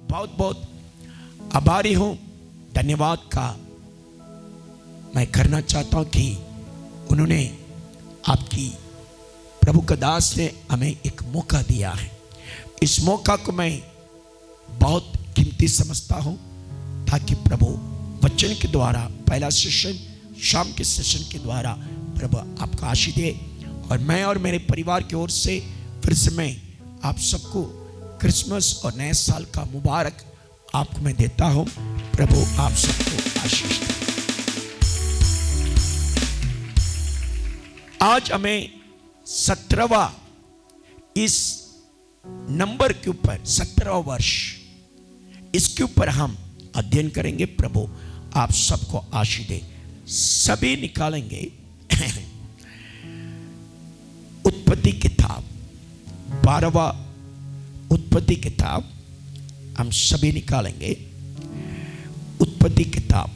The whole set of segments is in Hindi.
बहुत बहुत आभारी हूं। धन्यवाद का मैं करना चाहता हूं कि उन्होंने आपकी प्रभु का दास ने हमें एक मौका दिया है। इस मौका को मैं बहुत कीमती समझता हूं ताकि प्रभु वचन के द्वारा पहला सेशन शाम के सेशन के द्वारा प्रभु आपको आशीष दे। और मैं और मेरे परिवार की ओर से फिर से मैं आप सबको क्रिसमस और नए साल का मुबारक आपको मैं देता हूं। प्रभु आप सबको आशीष दे। आज हमें 17वां इस नंबर के ऊपर 17वां वर्ष इसके ऊपर हम अध्ययन करेंगे। प्रभु आप सबको आशीष दे। सभी निकालेंगे उत्पत्ति किताब 12वां उत्पत्ति किताब हम सभी निकालेंगे। उत्पत्ति किताब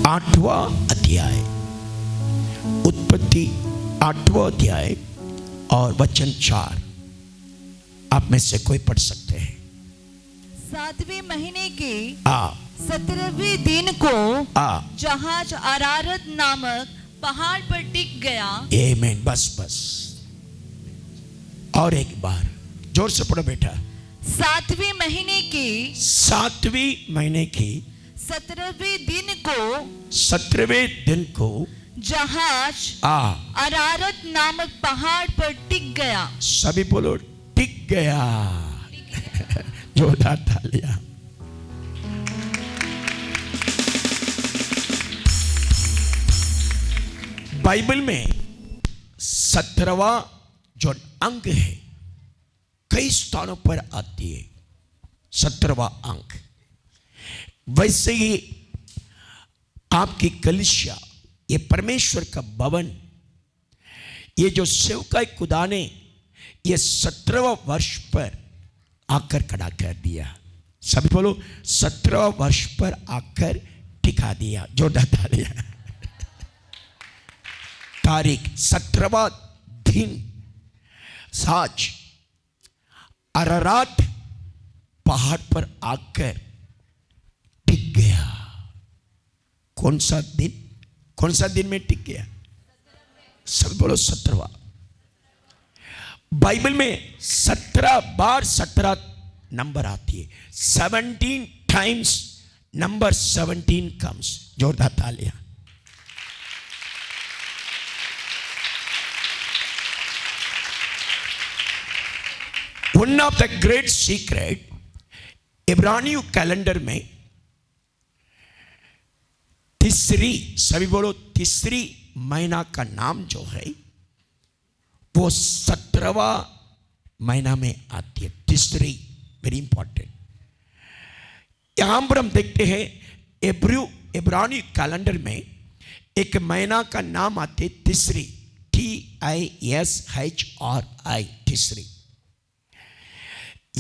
8वां अध्याय, उत्पत्ति 8वां अध्याय और वचन 4 आप में से कोई पढ़ सकते हैं। 7वें महीने के 17वें दिन को जहाज अरारत नामक पहाड़ पर टिक गया। आमीन। बस और एक बार जोर से पढ़ो बेटा। 7वें महीने की 17वें दिन को जहाज अरारत नामक पहाड़ पर टिक गया। सभी बोलो टिक गया। जोरदार तालियां। बाइबल में 17वां जो अंक है कई स्थानों पर आती है। 17वां अंक वैसे ही आपकी कलीसिया, ये परमेश्वर का भवन, ये जो सेवकाई खुदा ने ये 17वां वर्ष पर आकर खड़ा कर दिया। सभी बोलो 17वां वर्ष पर आकर टिका दिया। जोरदार तालियां। तारीख 17वां दिन साज अरारात पहाड़ पर आकर टिक गया। कौन सा दिन में टिक गया? सब बोलो 17वां। बाइबल में 17 बार 17 नंबर आती है। 17 टाइम्स नंबर 17 कम्स। जोरदार तालियां। One of the great secret इब्रानी कैलेंडर में तीसरी, सभी बोलो तीसरी महीना का नाम जो है वो 17वां महीना में आती है। तीसरी वेरी इंपॉर्टेंट। यहां पर हम देखते हैं इब्रानी कैलेंडर में एक महीना का नाम आते तीसरी, TISHRI, तीसरी।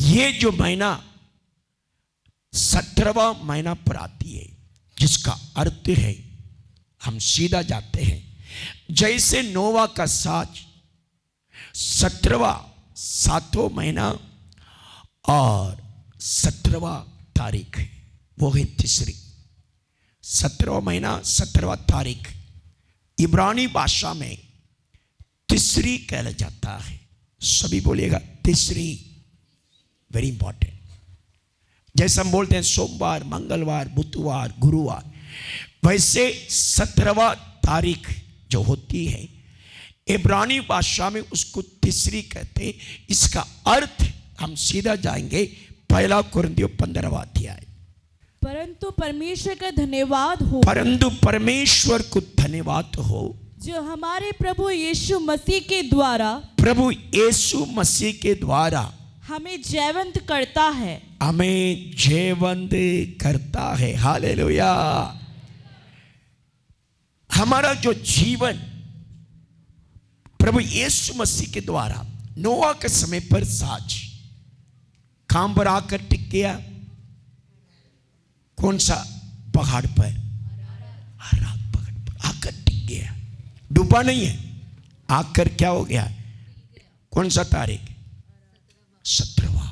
ये जो महीना 17वां महीना पर आती है जिसका अर्थ है हम सीधा जाते हैं जैसे नोवा का साज 17वां 7वां महीना और 17वां तारीख वो है तीसरी। 17वां महीना 17वां तारीख इब्रानी भाषा में तीसरी कहला जाता है। सभी बोलिएगा तीसरी। Very important. जैसे हम बोलते हैं सोमवार, मंगलवार, बुधवार, गुरुवार, वैसे 17वां तारीख जो होती है इब्रानी भाषा में उसको तीसरी कहते हैं। इसका अर्थ हम सीधा जाएंगे 1 कुरिन्थियों 15वां अध्याय। परंतु परमेश्वर का धन्यवाद हो, परंतु परमेश्वर को धन्यवाद हो जो हमारे प्रभु यीशु मसीह के द्वारा, प्रभु यीशु मसीह के द्वारा हमें जीवंत करता है, हमें जीवंत करता है। हालेलुया। हमारा जो जीवन प्रभु यीशु मसीह के द्वारा नोआ के समय पर साज काम पर आकर टिक गया। कौन सा पहाड़ पर? अरारात पहाड़ पर आकर टिक गया। डूबा नहीं है, आकर क्या हो गया? कौन सा तारीख? 17वां।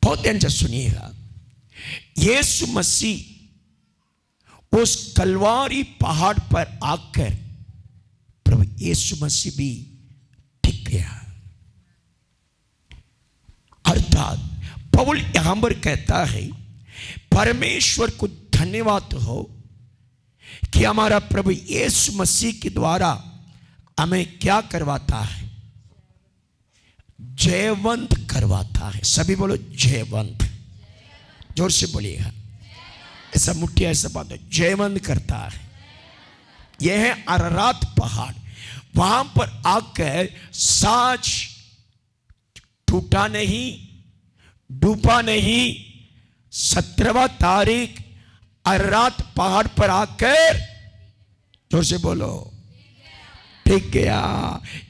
बहुत ध्यान से सुनिएगा। यीशु मसीह उस कलवारी पहाड़ पर आकर प्रभु यीशु मसीह भी टिक गया। अर्थात पौल यहां पर कहता है परमेश्वर को धन्यवाद हो कि हमारा प्रभु यीशु मसीह के द्वारा हमें क्या करवाता है? जयवंत करवाता है। सभी बोलो जयवंत, जोर से बोलिएगा। ऐसा मुट्ठी ऐसा बात है, जयवंत करता है। यह है अरारात पहाड़। वहां पर आकर साज टूटा नहीं, डूबा नहीं। 17वां तारीख अरारात पहाड़ पर आकर जोर से बोलो टिक गया।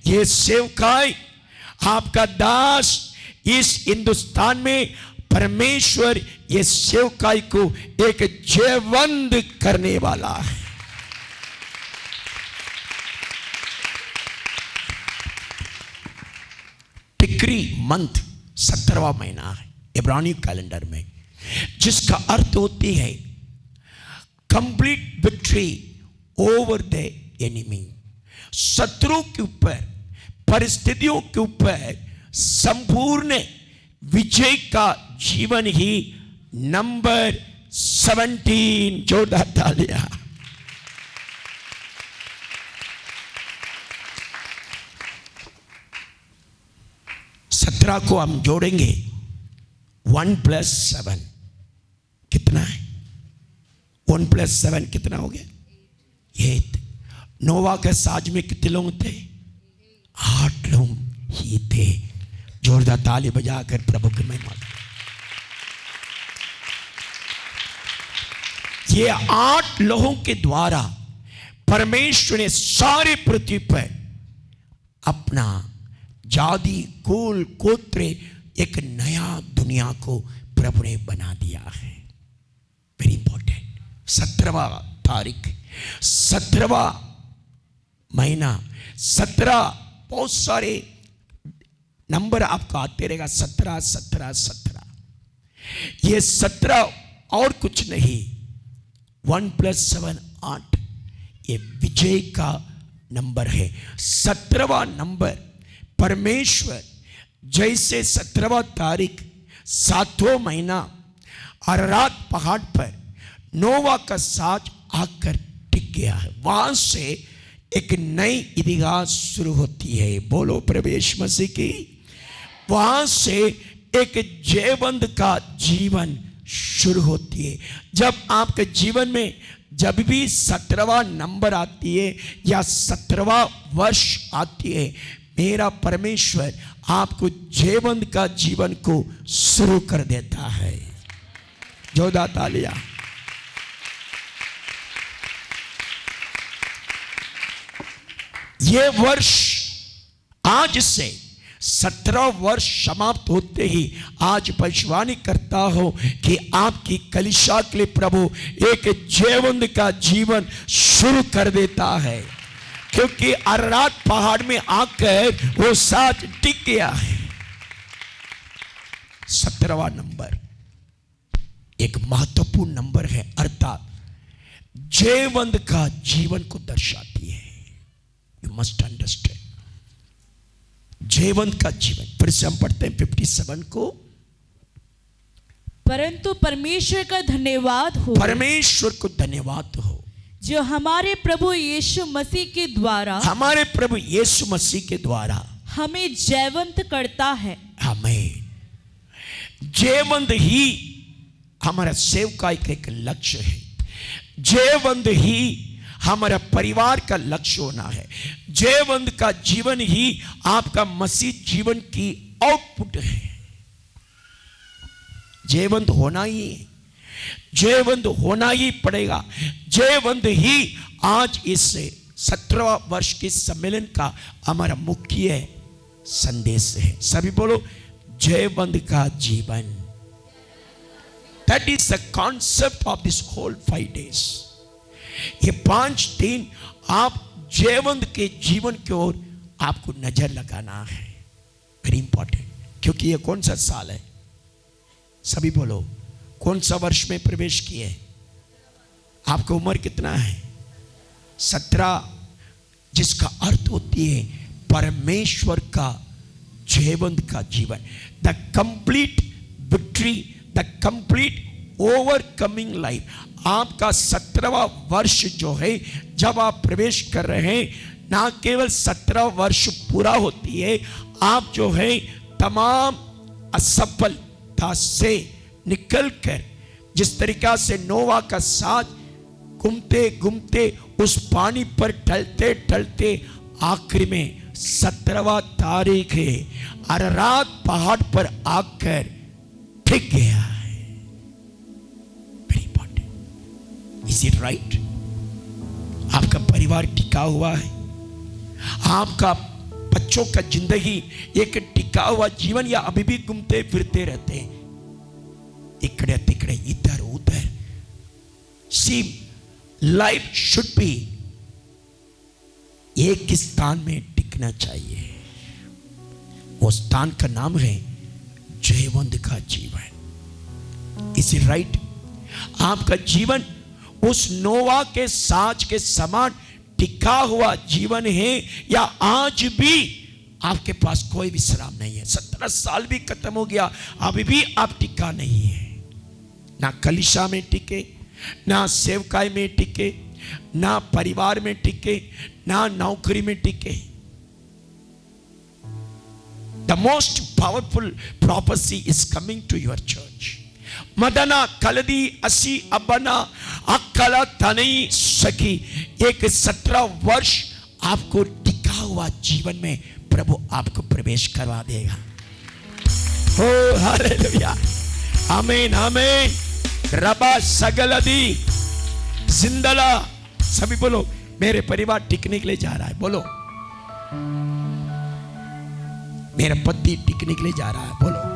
ये सेवकाई आपका दास इस हिंदुस्तान में परमेश्वर ये सेवकाई को एक जयवंत करने वाला है। टिकरी मंथ 17वां महीना है इब्रानी कैलेंडर में, जिसका अर्थ होती है complete victory over the enemy. शत्रु के ऊपर, परिस्थितियों के ऊपर संपूर्ण विजय का जीवन ही नंबर 17। जोरदार तालियां। को हम जोड़ेंगे 1 + 7 कितना है? 1 + 7 कितना हो गया? 8। नोवा के साज में कितने लोग थे? 8 लोग ही थे। जोरदार ताली बजाकर प्रभु की महिमा। ये 8 लोगों के द्वारा परमेश्वर ने सारे पृथ्वी पर अपना जाति, कुल, गोत्र, एक नया दुनिया को प्रभु ने बना दिया है। Very important. 17वां तारीख, 17वां महीना, 17 बहुत सारे नंबर आपको आते रहेगा। 17 17 17। ये 17 और कुछ नहीं, 1 + 7 8। ये विजय का नंबर है। 17वां नंबर परमेश्वर जैसे 17वां तारीख 7वां महीना अरारात पहाड़ पर नोवा का साज आकर टिक गया है, वहां से एक नई इतिहास शुरू होती है। बोलो प्रवेश मसीह की। वहां से एक जयवंत का जीवन शुरू होती है। जब आपके जीवन में जब भी 17वां नंबर आती है या 17वां वर्ष आती है, मेरा परमेश्वर आपको जयवंत का जीवन को शुरू कर देता है। जोरदार तालियां। ये वर्ष आज से 17 वर्ष समाप्त होते ही आज भविष्यवाणी करता हूं कि आपकी कलीसिया के लिए प्रभु एक जयवंत का जीवन शुरू कर देता है, क्योंकि अरारात पहाड़ में आकर वो साज टिक गया है। 17वां नंबर एक महत्वपूर्ण नंबर है, अर्थात जयवंत का जीवन को दर्शाती है। यू मस्ट अंडरस्टैंड जयवंत का जीवन। फिर से हम पढ़ते हैं 57 को। परंतु परमेश्वर का धन्यवाद हो, परमेश्वर को धन्यवाद हो जो हमारे प्रभु यीशु मसीह के द्वारा, हमारे प्रभु यीशु मसीह के द्वारा हमें जयवंत करता है। हमें जयवंत ही हमारा सेवकाई का एक लक्ष्य है। जयवंत ही हमारा परिवार का लक्ष्य होना है। जयवंत का जीवन ही आपका मसीह जीवन की आउटपुट है। जयवंत होना ही, जयवंत होना ही पड़ेगा। जयवंत ही आज इस 17वां वर्ष के सम्मेलन का हमारा मुख्य संदेश है। सभी बोलो जयवंत का जीवन। That is the concept of this whole 5 days. ये 5 दिन आप जयवंत के जीवन की ओर आपको नजर लगाना है। वेरी इंपॉर्टेंट, क्योंकि ये कौन सा साल है? सभी बोलो, कौन सा वर्ष में प्रवेश किए? आपकी उम्र कितना है? 17, जिसका अर्थ होती है परमेश्वर का जयवंत का जीवन, the complete victory, the complete overcoming life. आपका 17वां वर्ष जो है, जब आप प्रवेश कर रहे हैं, ना केवल 17 वर्ष पूरा होती है, आप जो है तमाम असफलता से निकलकर, जिस तरीका से नोवा का साथ घूमते घूमते उस पानी पर टलते टलते आखिर में 17वां तारीख है, अरारात पहाड़ पर आकर टिक गया है। Very important, is it right? आपका परिवार टिका हुआ है, आपका बच्चों का जिंदगी एक टिका हुआ जीवन, या अभी भी घूमते फिरते रहते हैं इकड़े तिकड़े इधर उधर? सी, लाइफ शुड बी एक स्थान में टिकना चाहिए। वो स्थान का नाम है जयवंत का जीवन। Is it right? आपका जीवन उस नोवा के साज के समान टिका हुआ जीवन है, या आज भी आपके पास कोई विश्राम नहीं है? 17 साल भी खत्म हो गया, अभी भी आप टिका नहीं है। ना कलीसिया में टिके, ना सेवकाई में टिके, ना परिवार में टिके, ना नौकरी में टिके। The most powerful prophecy is coming to your church. Madna कलदी असी अबना अक्कला तनई सकी। एक 17 वर्ष आपको टिका हुआ जीवन में प्रभु आपको प्रवेश करवा देगा। हो हालेलुया, आमीन आमीन। रबा सगलदी जिंदला, सभी बोलो, मेरे परिवार टिकने के लिए जा रहा है। बोलो, मेरा पति टिकने के लिए जा रहा है। बोलो,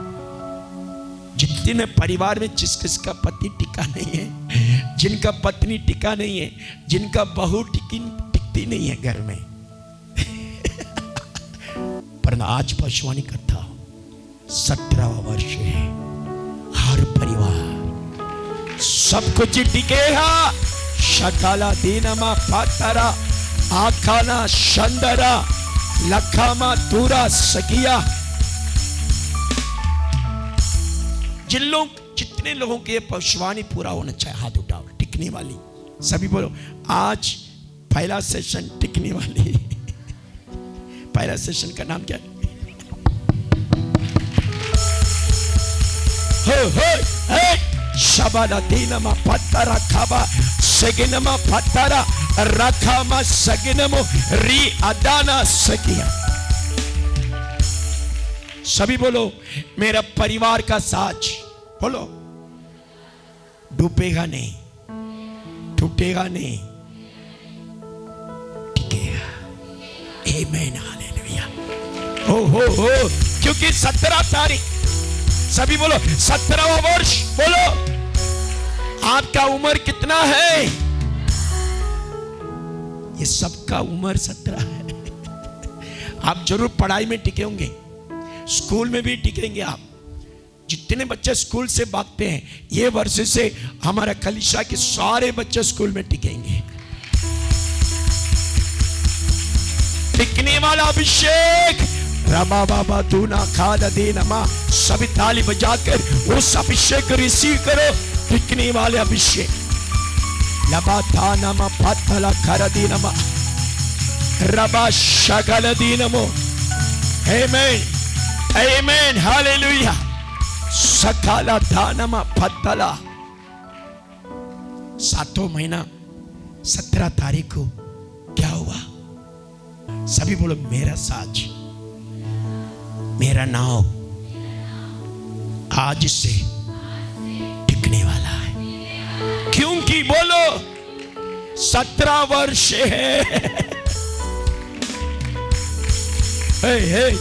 जितने परिवार में जिस किसका पति टिका नहीं है, जिनका पत्नी टिका नहीं है, जिनका बहू टिकती नहीं है घर में पर आज पशुवानी करता हूं, 17वां वर्ष है, हर परिवार सब कुछ टिकेगा। शकाला दीनमा पातरा आखाना शंदरा लखामा दूरा सकिया। जितने लोगों के पशुवानी पूरा होना चाहिए, हाथ उठाओ। टिकने वाली, सभी बोलो, आज पहला सेशन टिकने वाली पहला सेशन का नाम क्या है? शबाला दीनमा पत्तरा खाबा सगिनमा पत्तरा रखामा सगिनमो री अदाना सकिया। सभी बोलो, मेरा परिवार का साज, बोलो, डूबेगा नहीं, टूटेगा नहीं, टिकेगा। आमीन हालेलुया। हो क्योंकि 17 तारीख, सभी बोलो 17वां वर्ष। बोलो, आपका उम्र कितना है? ये सबका उम्र 17 है। आप जरूर पढ़ाई में टिके होंगे, स्कूल में भी टिकेंगे आप। जितने बच्चे स्कूल से भागते हैं, ये वर्ष से हमारा कलीसिया के सारे बच्चे स्कूल में टिकेंगे। टिकने वाला अभिषेक, रमा बाबा दूना खाद देनमा। सभी ताली बजाकर उस अभिषेक को रिसीव करो, टिकने वाले अभिषेक। लबा थानमा पत्तला कर दीनमा रबा शकल दीनमो। आमीन आमीन हालेलुया। सकाला दानमा पत्तला। 7वां महीना 17 तारीख को क्या हुआ? सभी बोलो, मेरा साज, मेरा नाव आज से टिकने वाला है। क्योंकि बोलो 17 वर्ष है। hey,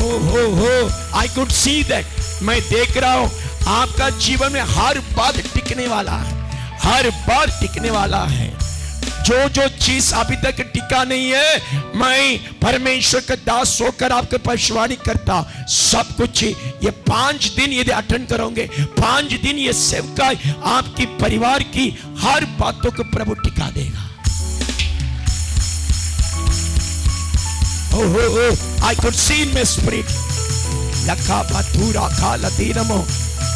oh, I could see that. मैं देख रहा हूं आपका जीवन में हर बात टिकने वाला है, हर बार टिकने वाला है। जो जो चीज अभी तक टिका नहीं है, मैं परमेश्वर का दास होकर आपको भविष्यवाणी करता, सब कुछ ये 5 दिन यदि अटेंड करोगे, 5 दिन ये सेवकाई आपकी परिवार की हर बातों को प्रभु टिका देगा। I could see in my spirit. लखा पथुरा खा लतीनमो।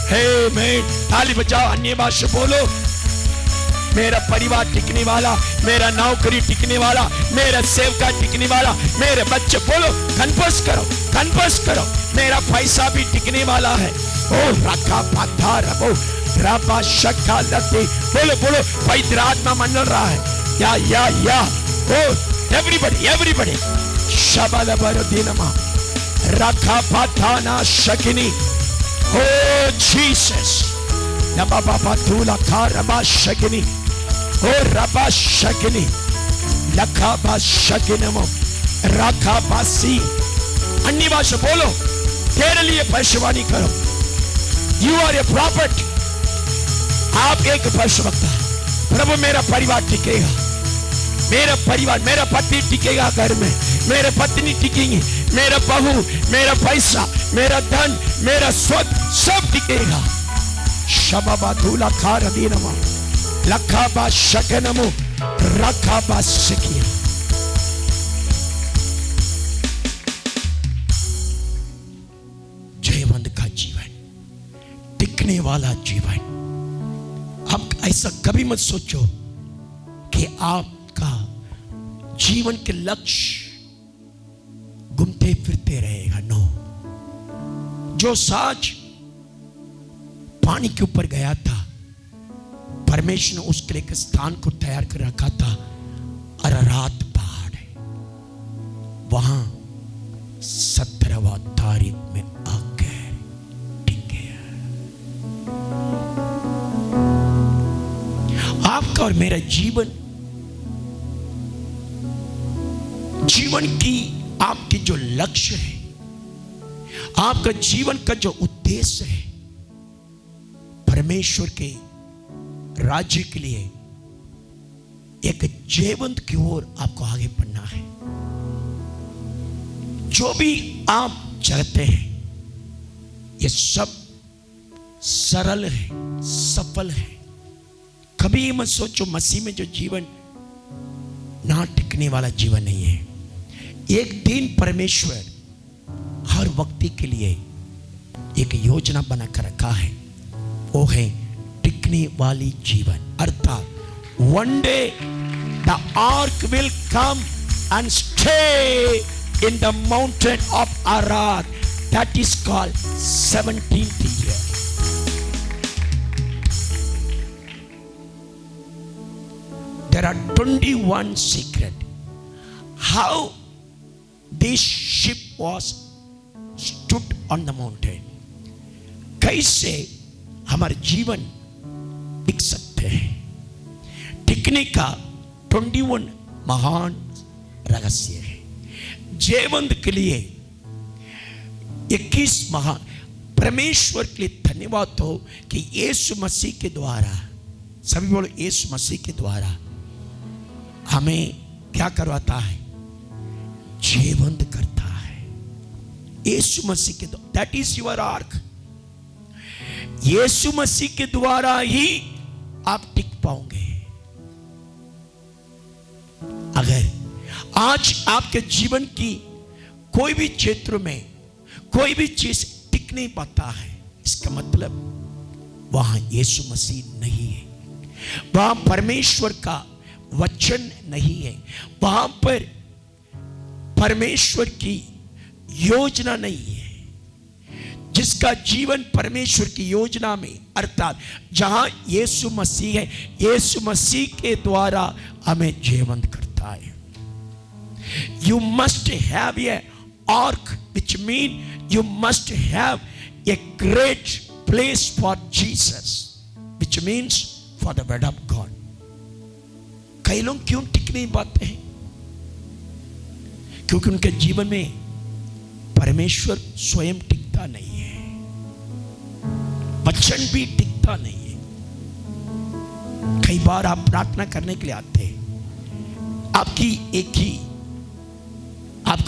हे मैं ताली बजाओ, अन्य भाषा बोलो। मेरा परिवार टिकने वाला, मेरा नौकरी टिकने वाला, मेरा सेवका टिकने वाला, मेरे बच्चे, बोलो कन्फर्स करो, कन्फर्स करो, मेरा पैसा भी टिकने वाला है। ओ रखा पथा रबो रबा शक्का लती, बोलो बोलो, पवित्र आत्मा मंडल रहा है। या ओ एवरीबॉडी शबल बरदीनमा रखा पथाना शकिनी। ओ जीसस नबा बाबा तूला खा रबा शकिनी। ओ रबा शकिनी लखा बा शकिनमो रखा बासी। अन्य भाषा बोलो, तेरे लिए भविष्यवाणी करो। You are a prophet. आप एक भविष्यवक्ता। प्रभु मेरा परिवार टिकेगा, मेरा परिवार, मेरा पति टिकेगा घर में, मेरे पत्नी टिकेंगे, मेरा बहू, मेरा पैसा, मेरा धन, मेरा स्वत सब टिकेगा। शबाबा धूला खा रदीनमा लखा बा शकनमो रखा बा सकिया। जयवंत का जीवन, टिकने वाला जीवन। अब ऐसा कभी मत सोचो कि आपका जीवन के लक्ष्य घूमते फिरते रहेगा। नो, जो साज पानी के ऊपर गया था, परमेश्वर ने उसके लिए एक स्थान को तैयार कर रखा था। अरारात पहाड़ है, वहां 17वां तारीख में आकर टिक गया। आपका और मेरा जीवन की आपकी जो लक्ष्य है, आपका जीवन का जो उद्देश्य है, परमेश्वर के राज्य के लिए एक जीवंत की ओर आपको आगे बढ़ना है। जो भी आप चाहते हैं, ये सब सरल है, सफल है। कभी मत सोचो मसीह में जो जीवन ना टिकने वाला जीवन नहीं है। एक दिन परमेश्वर हर व्यक्ति के लिए एक योजना बनाकर रखा है, वो है टिकने वाली जीवन। अर्थात one day the ark will come and stay in the mountain of Ararat, that is called 17th year. There are 21 secret how this ship was stood on the mountain। कैसे हमारे जीवन टिक सकते हैं, टिकने का 21 महान रहस्य है। जीवन के लिए 21 महान। परमेश्वर के लिए धन्यवाद हो कि यीशु मसीह के द्वारा, सभी बोलो यीशु मसीह के द्वारा हमें क्या करवाता है, जीवंत करता है। यीशु मसीह के द्वारा, दैट इज योर आर्क। यीशु मसीह के द्वारा ही आप टिक पाओगे। अगर आज आपके जीवन की कोई भी क्षेत्र में कोई भी चीज टिक नहीं पाता है, इसका मतलब वहां यीशु मसीह नहीं है, वहां परमेश्वर का वचन नहीं है, वहां पर परमेश्वर की योजना नहीं है। जिसका जीवन परमेश्वर की योजना में, अर्थात जहां यीशु मसीह है, यीशु मसीह के द्वारा हमें जीवंत करता है। You must have a arc, which mean you must have a great place for Jesus, which means for the word of God. कई लोग क्यों टिक नहीं पाते हैं? क्योंकि उनके जीवन में परमेश्वर स्वयं टिकता नहीं है, वचन भी टिकता नहीं है। कई बार आप प्रार्थना करने के लिए आते हैं, आपका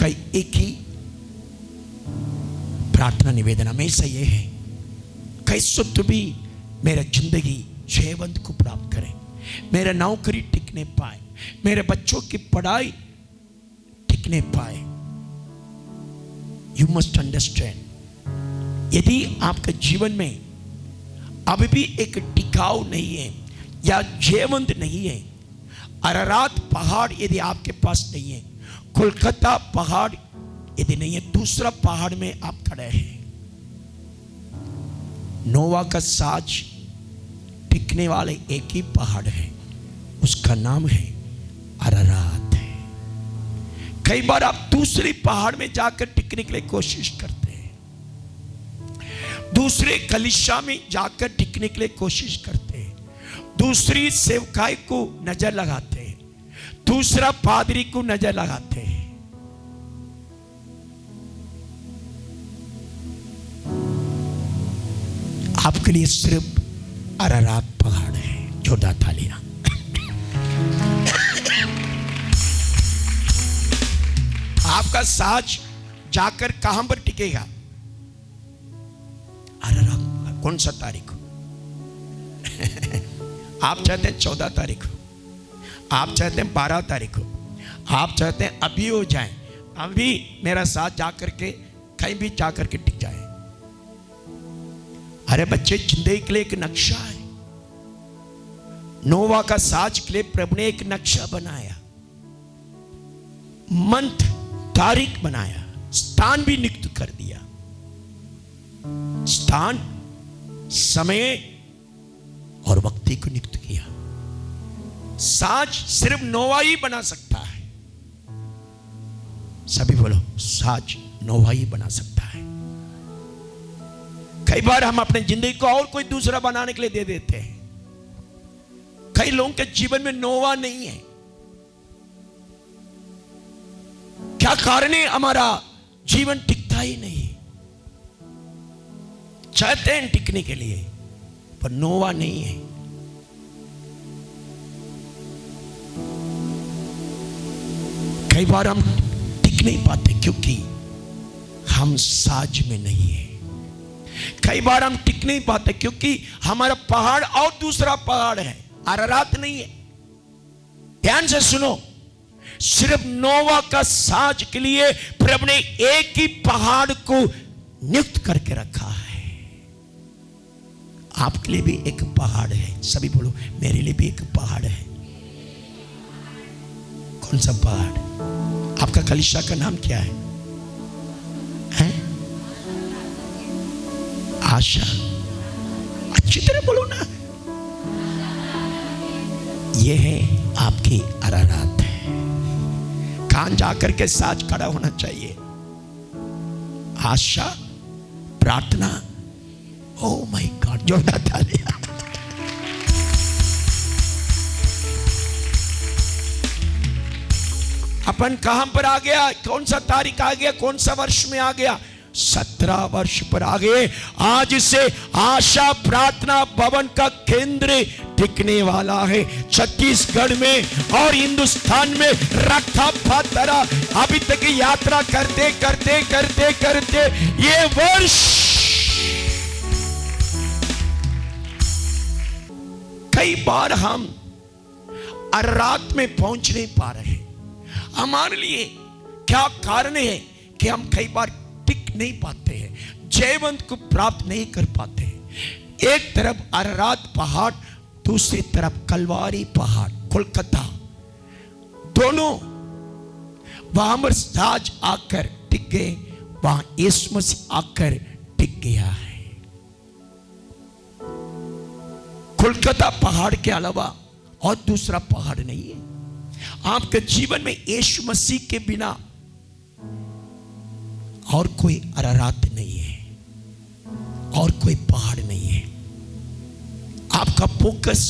एक ही प्रार्थना निवेदन हमेशा ये है, कैसे तो भी मेरा जिंदगी जयवंत को प्राप्त करे, मेरा नौकरी टिकने पाए, मेरे बच्चों की पढ़ाई टिकने पाए। यू मस्ट अंडरस्टैंड, यदि आपके जीवन में अभी भी एक टिकाऊ नहीं है या जयवंत नहीं है, अरारात पहाड़ यदि आपके पास नहीं है, कोलकाता पहाड़ यदि नहीं है, दूसरा पहाड़ में आप खड़े हैं। नोवा का साज टिकने वाले एक ही पहाड़ है, उसका नाम है अरारात है। कई बार आप दूसरे पहाड़ में जाकर टिकने के लिए कोशिश करते हैं, दूसरे कलीसिया में जाकर टिकने के लिए कोशिश करते हैं, दूसरी सेवकाई को नजर लगाते हैं, दूसरा पादरी को नजर लगाते हैं। आपके लिए सिर्फ अरारात पहाड़ है। जोरदार तालियां। आपका साज जाकर कहां पर टिकेगा? अरारात। कौन सा तारीख? आप चाहते हैं 14 तारीख हो, आप चाहते हैं 12 तारीख हो, आप चाहते हैं अभी हो जाए, अभी मेरा साथ जाकर के कहीं भी जाकर के टिक जाए। अरे बच्चे, जिंदगी के लिए एक नक्शा है। नोवा का साज के लिए प्रभु ने एक नक्शा बनाया, मंथ तारीख बनाया, स्थान भी नियुक्त कर दिया। स्थान, समय और वक्ती को नियुक्त किया। साज सिर्फ नोवा ही बना सकता है। सभी बोलो, साज नोवा ही बना सकता है। कई बार हम अपने जिंदगी को और कोई दूसरा बनाने के लिए दे देते हैं। कई लोगों के जीवन में नोवा नहीं है। क्या कारण है? हमारा जीवन टिकता ही नहीं। चाहते हैं टिकने के लिए, पर नोवा नहीं है। कई बार हम टिक नहीं पाते क्योंकि हम साज में नहीं है। कई बार हम टिक नहीं पाते क्योंकि हमारा पहाड़ और दूसरा पहाड़ है, अरारात नहीं है। ध्यान से सुनो, सिर्फ नोवा का साज के लिए प्रभु ने एक ही पहाड़ को नियुक्त करके रखा है। आपके लिए भी एक पहाड़ है। सभी बोलो, मेरे लिए भी एक पहाड़ है। कौन सा पहाड़? आपका कलीसिया का नाम क्या है? आशा। अच्छी तरह बोलो ना। यह है आपकी अरारात है। कान जाकर के साज खड़ा होना चाहिए। आशा, प्रार्थना। ओ माय गॉड, जोरदार तालियां। अपन कहां पर आ गया? कौन सा तारीख आ गया? कौन सा वर्ष में आ गया? 17 वर्ष पर आ गए। आज से आशा प्रार्थना भवन का केंद्र टिकने वाला है। छत्तीसगढ़ में और हिंदुस्तान में रखा पत्थरा अभी तक यात्रा करते करते करते करते ये वर्ष, कई बार हम अरारात में पहुंच नहीं पा रहे। हमारे लिए क्या कारण है कि हम कई बार टिक नहीं पाते हैं, जयवंत को प्राप्त नहीं कर पाते हैं। एक तरफ अरारात पहाड़, दूसरी तरफ कलवारी पहाड़, कोलकाता, दोनों वहां पर साज आकर टिक गए, वहां यीशु मसीह आकर टिक गया है। कोलकाता पहाड़ के अलावा और दूसरा पहाड़ नहीं है। आपके जीवन में यीशु मसीह के बिना और कोई अरारात नहीं है, और कोई पहाड़ नहीं है। आपका फोकस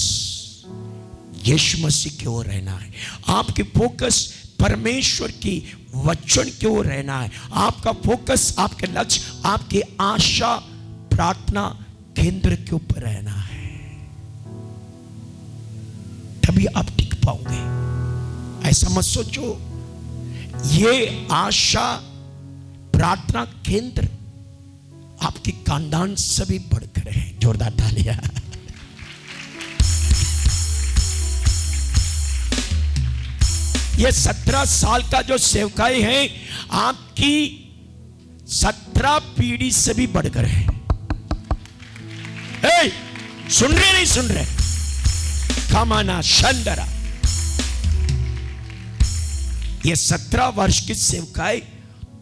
यीशु मसीह की ओर रहना है। आपकी फोकस परमेश्वर की वचन की ओर रहना है। आपका फोकस, आपके लक्ष्य, आपकी आशा प्रार्थना केंद्र के ऊपर रहना है। तभी आप टिक पाओगे। ऐसा मत सोचो। ये आशा प्रार्थना केंद्र आपकी कांडान से भी बढ़कर है। जोरदार तालियां। ये 17 साल का जो सेवकाई है आपकी 17 पीढ़ी से भी बढ़कर है। सुन रहे नहीं सुन रहे? कमाना शंदरा। ये 17 वर्ष की सेवकाई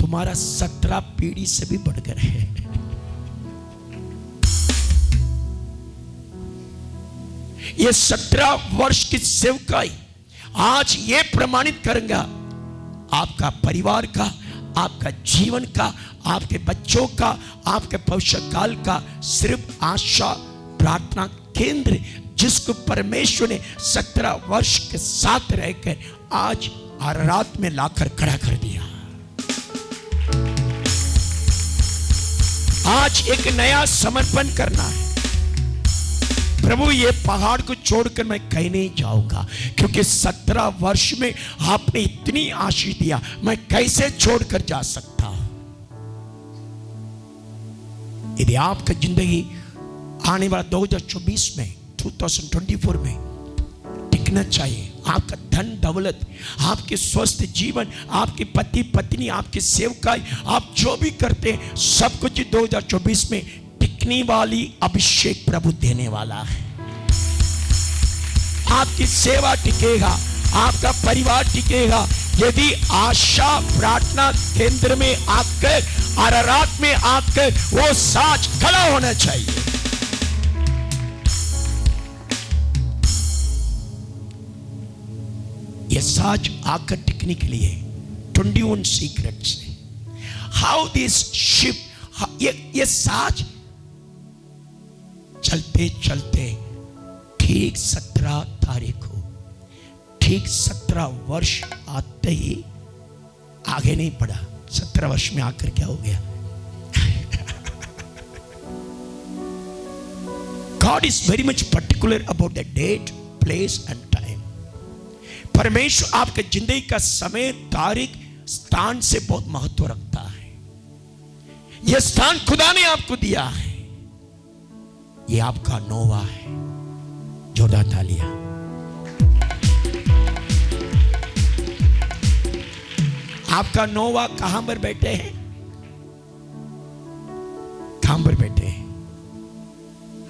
तुम्हारा 17 पीढ़ी से भी बढ़कर है। ये 17 वर्ष की सेवकाई आज ये प्रमाणित करेगा आपका परिवार का, आपका जीवन का, आपके बच्चों का, आपके भविष्य काल का सिर्फ आशा प्रार्थना केंद्र, जिसको परमेश्वर ने 17 वर्ष के साथ रहकर आज रात में लाकर खड़ा कर दिया। आज एक नया समर्पण करना है। प्रभु ये पहाड़ को छोड़कर मैं कहीं नहीं जाऊंगा, क्योंकि 17 वर्ष में आपने इतनी आशीष दिया, मैं कैसे छोड़कर जा सकता हूं। यदि आपका जिंदगी आने वाला 2024 में 2024 में टिकना चाहिए, आपका धन दौलत, आपके स्वस्थ जीवन, आपके पति पत्नी, आपकी सेवकाई, आप जो भी करते हैं सब कुछ 2024 में टिकने वाली अभिषेक प्रभु देने वाला है। आपकी सेवा टिकेगा, आपका परिवार टिकेगा, यदि आशा प्रार्थना केंद्र में आकर और रात में आकर वो साज खड़ा होना चाहिए। ये साज आकर टिकने के लिए 21 सीक्रेट्स है। हाउ दिस शिप, ये साज चलते चलते ठीक 17 तारीख को, ठीक 17 वर्ष आते ही आगे नहीं बढ़ा। 17 वर्ष में आकर क्या हो गया? God is very much particular about the date, place and time. परमेश्वर आपके जिंदगी का समय, तारीख, स्थान से बहुत महत्व रखता है। यह स्थान खुदा ने आपको दिया है, यह आपका नोवा है। जोरदार तालियां। आपका नोवा कहां पर बैठे हैं? कहां पर बैठे हैं?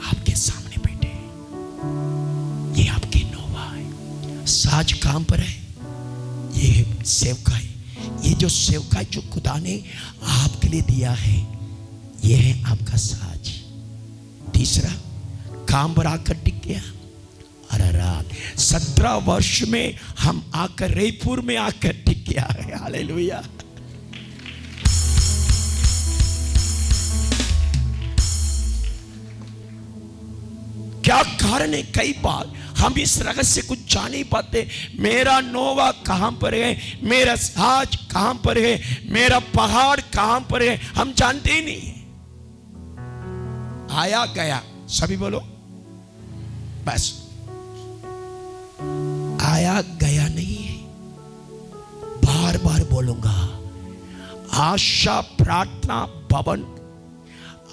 आपके सामने बैठे हैं। ये आपकी नोवा है। साज कहां पर है? ये सेवकाई, ये जो सेवकाई जो खुदा ने आपके लिए दिया है, ये है आपका साज। तीसरा, काम पर आकर टिक गया। अरे रात 17 वर्ष में हम आकर रेपुर में आकर टिक गया है। हालेलुया। क्या कारण है? कई बार हम इस रहस्य को जान नहीं पाते। मेरा नोवा कहां पर है, मेरा साज कहां पर है, मेरा पहाड़ कहां पर है, हम जानते ही नहीं। आया गया, सभी बोलो बस। आया गया नहीं है, बार बार बोलूंगा। आशा प्रार्थना भवन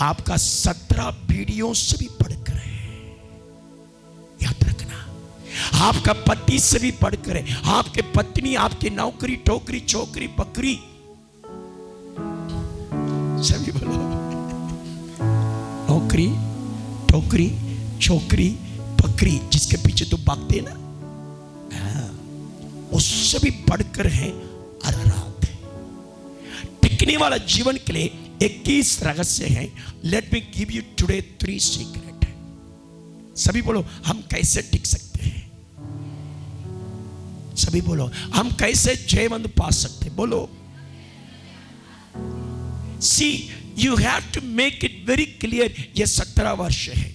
आपका 17 पीढ़ियों से भी बढ़कर है। याद रखना, आपका पति से भी बढ़कर है, आपके पत्नी, आपकी नौकरी, टोकरी, चौकरी, बकरी, सभी बोलो। नौकरी, टोकरी, छोकरी, बकरी, जिसके पीछे तो भागते ना, उससे भी बढ़कर है आराध। टिकने वाला जीवन के लिए 21 रहस्य हैं। Let me give you today 3 secret. सभी बोलो, हम कैसे टिक सकते हैं? सभी बोलो, हम कैसे जयवंत पा सकते? बोलो। See, you have to make it very clear. ये 17 वर्ष है।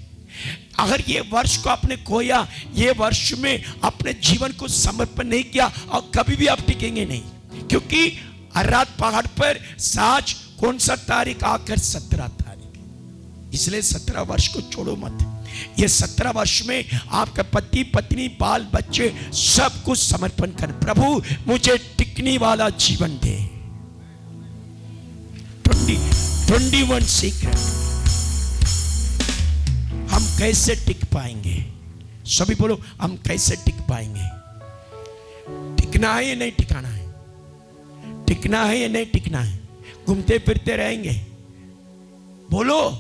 अगर ये वर्ष को आपने खोया, ये वर्ष में अपने जीवन को समर्पण नहीं किया, और कभी भी आप टिकेंगे नहीं। क्योंकि अरात पहाड़ पर साज कौन सा तारीख आकर? 17 तारीख। इसलिए 17 वर्ष को छोड़ो मत। ये 17 वर्ष में आपका पति पत्नी बाल बच्चे सब कुछ समर्पण कर, प्रभु मुझे टिकने वाला जीवन दे। 21 सीक्रेट। हम कैसे टिक पाएंगे? सभी बोलो, हम कैसे टिक पाएंगे? टिकना है या नहीं टिकाना है? टिकना है या नहीं टिकना है? घूमते फिरते रहेंगे? बोलो,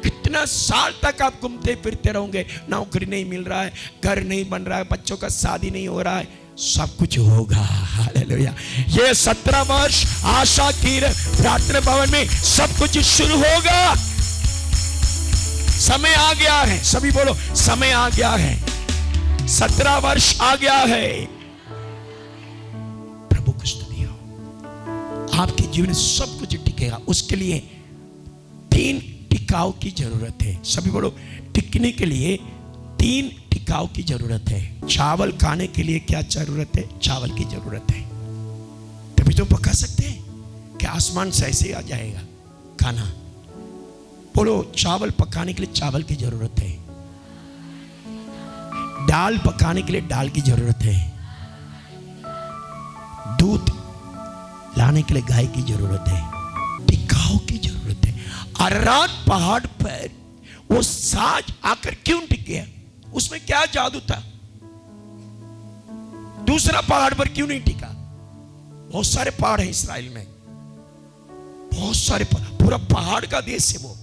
कितना साल तक आप घूमते फिरते रहोगे? नौकरी नहीं मिल रहा है, घर नहीं बन रहा है, बच्चों का शादी नहीं हो रहा है, सब कुछ होगा। हालेलुया। ये 17 वर्ष आशा की प्रार्थना भवन में सब कुछ शुरू होगा। समय आ गया है। सभी बोलो, समय आ गया है। 17 वर्ष आ गया है। प्रभु को स्तुति हो। आपके जीवन में सब कुछ टिकेगा। उसके लिए 3 टिकाव की जरूरत है। सभी बोलो, टिकने के लिए 3 टिकाव की जरूरत है। चावल खाने के लिए क्या जरूरत है? चावल की जरूरत है। तभी तो पका सकते हैं कि आसमान से ऐसे आ जाएगा खाना। बोलो, चावल पकाने के लिए चावल की जरूरत है। दाल पकाने के लिए दाल की जरूरत है। दूध लाने के लिए गाय की जरूरत है। टिकाव की जरूरत है। अरारात पहाड़ पर वो साज आकर क्यों टिक गया? उसमें क्या जादू था? दूसरा पहाड़ पर क्यों नहीं टिका? बहुत सारे पहाड़ हैं इस्राएल में, बहुत सारे पूरा पहाड़ का देश है वो।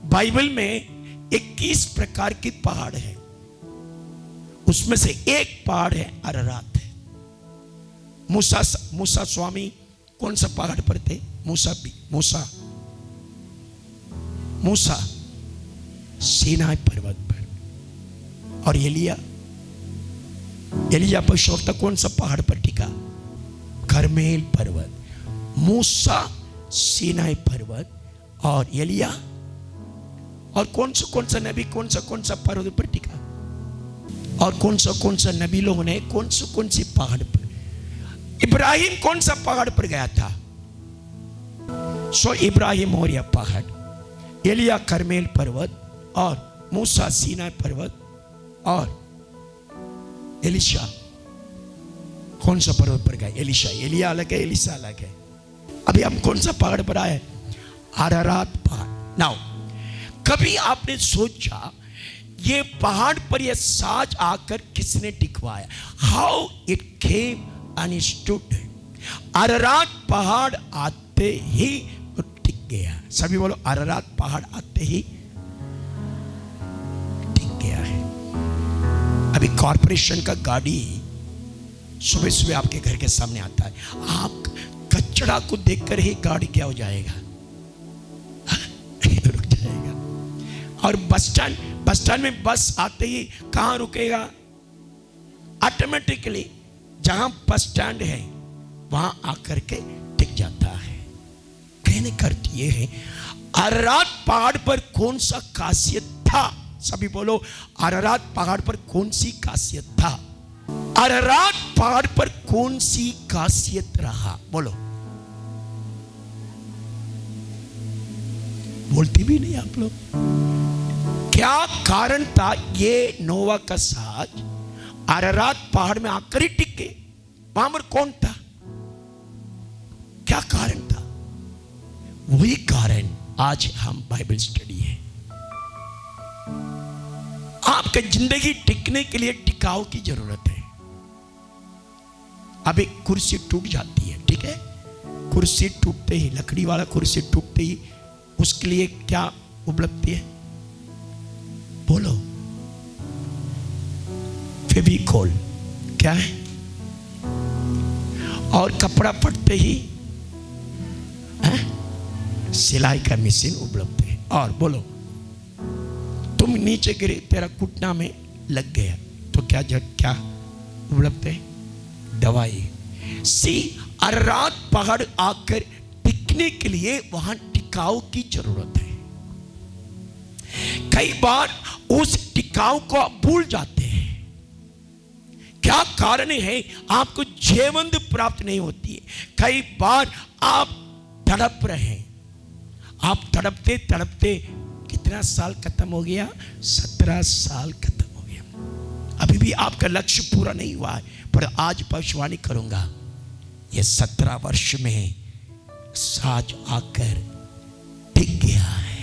बाइबल में 21 प्रकार की पहाड़ है, उसमें से एक पहाड़ है अरारात। मूसा स्वामी कौन सा पहाड़ पर थे? मूसा सीनाई पर्वत पर। और एलिया परमेश्वर कौन सा पहाड़ पर टिका? कर्मेल पर्वत। मूसा सीनाई पर्वत और एलिया और कौन सा नबी कौन सा पर्वत पर टिका? और कौन सा नबी लोगों ने कौन सी पहाड़ पर? इब्राहिम कौन सा पहाड़ पर गया था? इब्राहिम मोरिया पहाड़, एलिया कर्मेल पर्वत और मूसा सीनाई पर्वत और एलिशा कौन सा पर्वत पर गए? एलिया अलग है, एलिशा अलग है। अभी हम कौन सा पहाड़ पर आए? अरारात पहाड़। नाउ, कभी आपने सोचा ये पहाड़ पर यह साज आकर किसने टिकवाया? How it came and stood. Ararat पहाड़ आते ही टिक गया। सभी बोलो, अरारात पहाड़ आते ही टिक गया है। अभी कॉर्पोरेशन का गाड़ी सुबह सुबह आपके घर के सामने आता है, आप कचरा को देखकर ही गाड़ी क्या हो जाएगा? रुक जाएगा। और बस स्टैंड में बस आते ही कहां रुकेगा? ऑटोमेटिकली जहां बस स्टैंड है वहां आकर के टिक जाता है। कहने का अर्थ यह है, अरारात पहाड़ पर कौन सा खासियत था? सभी बोलो, अरारात पहाड़ पर कौन सी खासियत था? अरारात पहाड़ पर कौन सी खासियत रहा? बोलो। बोलते भी नहीं आप लोग। क्या कारण था ये नोवा का साज अरारात पहाड़ में आकर ही टिक गए? वहां पर कौन था? क्या कारण था? वही कारण आज हम बाइबल स्टडी है। आपका जिंदगी टिकने के लिए टिकाव की जरूरत है। अब एक कुर्सी टूट जाती है, ठीक है? कुर्सी टूटते ही, लकड़ी वाला कुर्सी टूटते ही उसके लिए क्या उपलब्धि है? बोलो। फेविकोल क्या है? और कपड़ा फटते ही सिलाई का मशीन उपलब्ध है। और बोलो, तुम नीचे गिरे, तेरा घुटना में लग गया तो क्या उपलब्ध है? दवाई। अरारात पहाड़ आकर टिकने के लिए वहां टिकाव की जरूरत है। कई बार उस टिकाव को आप भूल जाते हैं। क्या कारण है? आपको जीवन प्राप्त नहीं होती है। कई बार आप तड़प रहे हैं, आप तड़पते तड़पते कितना साल खत्म हो गया? 17 साल खत्म हो गया। अभी भी आपका लक्ष्य पूरा नहीं हुआ है, पर आज भविष्यवाणी करूंगा, ये 17 वर्ष में साज आकर टिक गया है।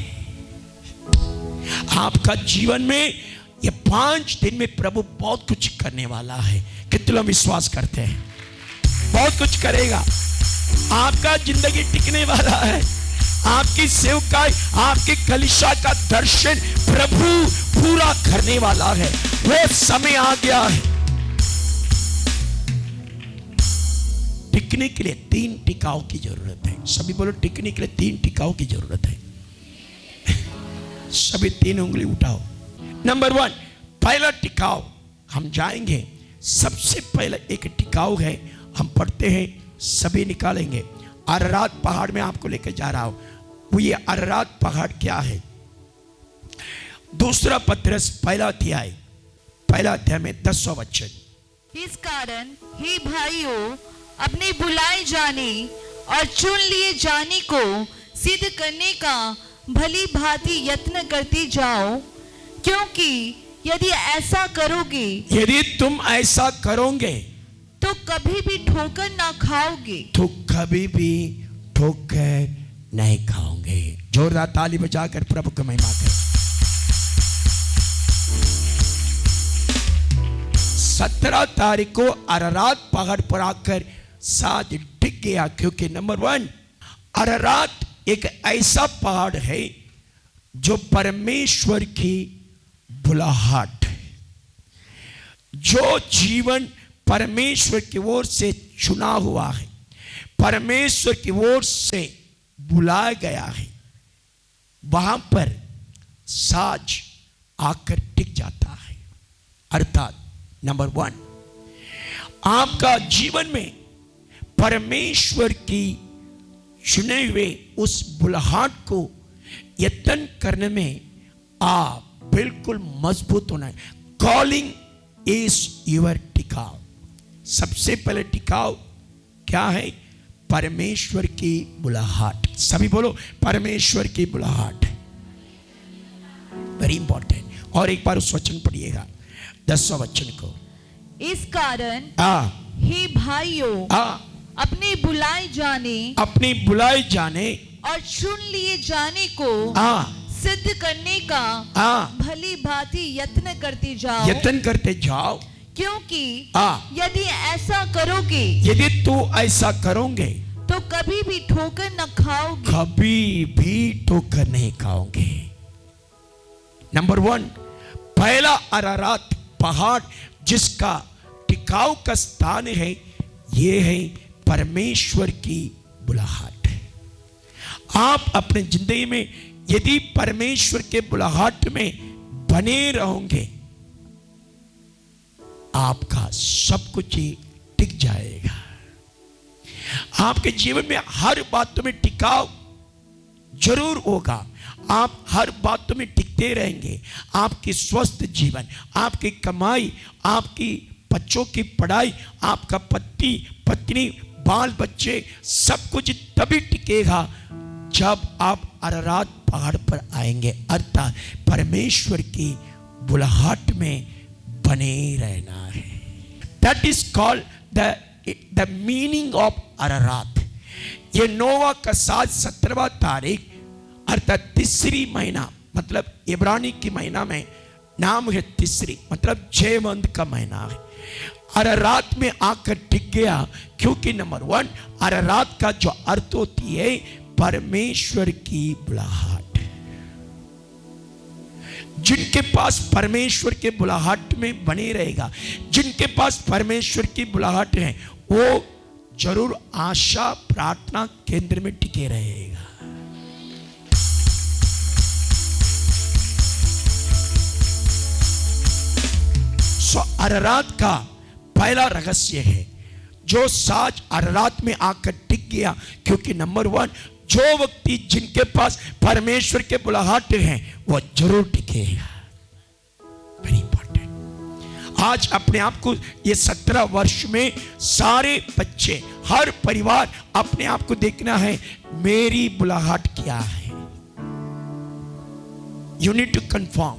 आपका जीवन में ये 5 दिन में प्रभु बहुत कुछ करने वाला है। कितने लोग विश्वास करते हैं? बहुत कुछ करेगा। आपका जिंदगी टिकने वाला है। आपकी सेवकाई, आपकी कलीसिया का दर्शन प्रभु पूरा करने वाला है। वो समय आ गया है। टिकने के लिए 3 टिकाव की जरूरत है। सभी बोलो, टिकने के लिए 3 टिकाव की जरूरत है। सभी 3 उंगली उठाओ। नंबर 1, पहला टिकाव हम जाएंगे। सबसे पहला एक टिकाव है, हम पढ़ते हैं, सभी निकालेंगे। अरारात पहाड़ में आपको लेकर जा रहा हूं। वो ये अरारात पहाड़ क्या है? दूसरा पत्रस पहला अध्याय में 10वां वचन। इस कारण हे भाइयों, अपने बुलाए जाने और चुन लिए जाने को सिद्ध करने का भली भांति यत्न करते जाओ, क्योंकि यदि तुम ऐसा करोगे तो कभी भी ठोकर नहीं खाओगे। जोरदार ताली बजाकर प्रभु को महिमा करें। 17 तारीख को अरारात पहाड़ पर आकर साज टिक गया, क्योंकि नंबर 1, अरारात एक ऐसा पहाड़ है जो परमेश्वर की बुलाहट है। जो जीवन परमेश्वर की ओर से चुना हुआ है, परमेश्वर की ओर से बुलाया गया है, वहां पर साज आकर टिक जाता है। अर्थात नंबर 1, आपका जीवन में परमेश्वर की चुने हुए उस बुलाहट को यत्न करने में आप बिल्कुल मजबूत होना है। कॉलिंग इज योर टिकाव। सबसे पहले टिकाव क्या है? परमेश्वर की बुलाहट। सभी बोलो, परमेश्वर की बुलाहट। Very important. और एक बार उस वचन पढ़िएगा, 10वां वचन को। इस कारण हे भाइयों, अपने बुलाए जाने और चुन लिए जाने को सिद्ध करने का भली भांति यत्न करते जाओ, क्योंकि यदि तू ऐसा करोगे तो कभी भी ठोकर नहीं खाओगे। नंबर 1, पहला अरारात पहाड़ जिसका टिकाव का स्थान है, ये है परमेश्वर की बुलाहट। आप अपने जिंदगी में यदि परमेश्वर के बुलाहट में बने रहोगे, आपका सब कुछ ही टिक जाएगा। आपके जीवन में हर बातों में टिकाव जरूर होगा। आप हर बातों में टिकते रहेंगे। आपकी स्वस्थ जीवन, आपकी कमाई, आपकी बच्चों की पढ़ाई, आपका पति पत्नी, बाल बच्चे, सब कुछ तभी टिकेगा जब आप अरारात पहाड़ पर आएंगे। अर्थात परमेश्वर की बुलाहट में बने रहना है। That is called the meaning of Ararat. ये नोवा का साज 17वां तारीख अर्थात तीसरी महीना, मतलब इब्रानी की महीना में नाम है तीसरी, मतलब 6 का महीना है। अरारात में आकर टिक गया, क्योंकि नंबर 1, अरारात का जो अर्थ होती है परमेश्वर की बुलाहट। जिनके पास परमेश्वर के बुलाहट में बने रहेगा, जिनके पास परमेश्वर की बुलाहट है, वो जरूर आशा प्रार्थना केंद्र में टिके रहेगा। अरारात का पहला रहस्य है, जो साज अरारात में आकर टिक गया, क्योंकि नंबर 1, जो व्यक्ति जिनके पास परमेश्वर के बुलाहट हैं, वो जरूर टिकेगा। Very important. आज अपने आप को ये 17 वर्ष में सारे बच्चे, हर परिवार अपने आप को देखना है, मेरी बुलाहट क्या है। यू नीड टू कंफर्म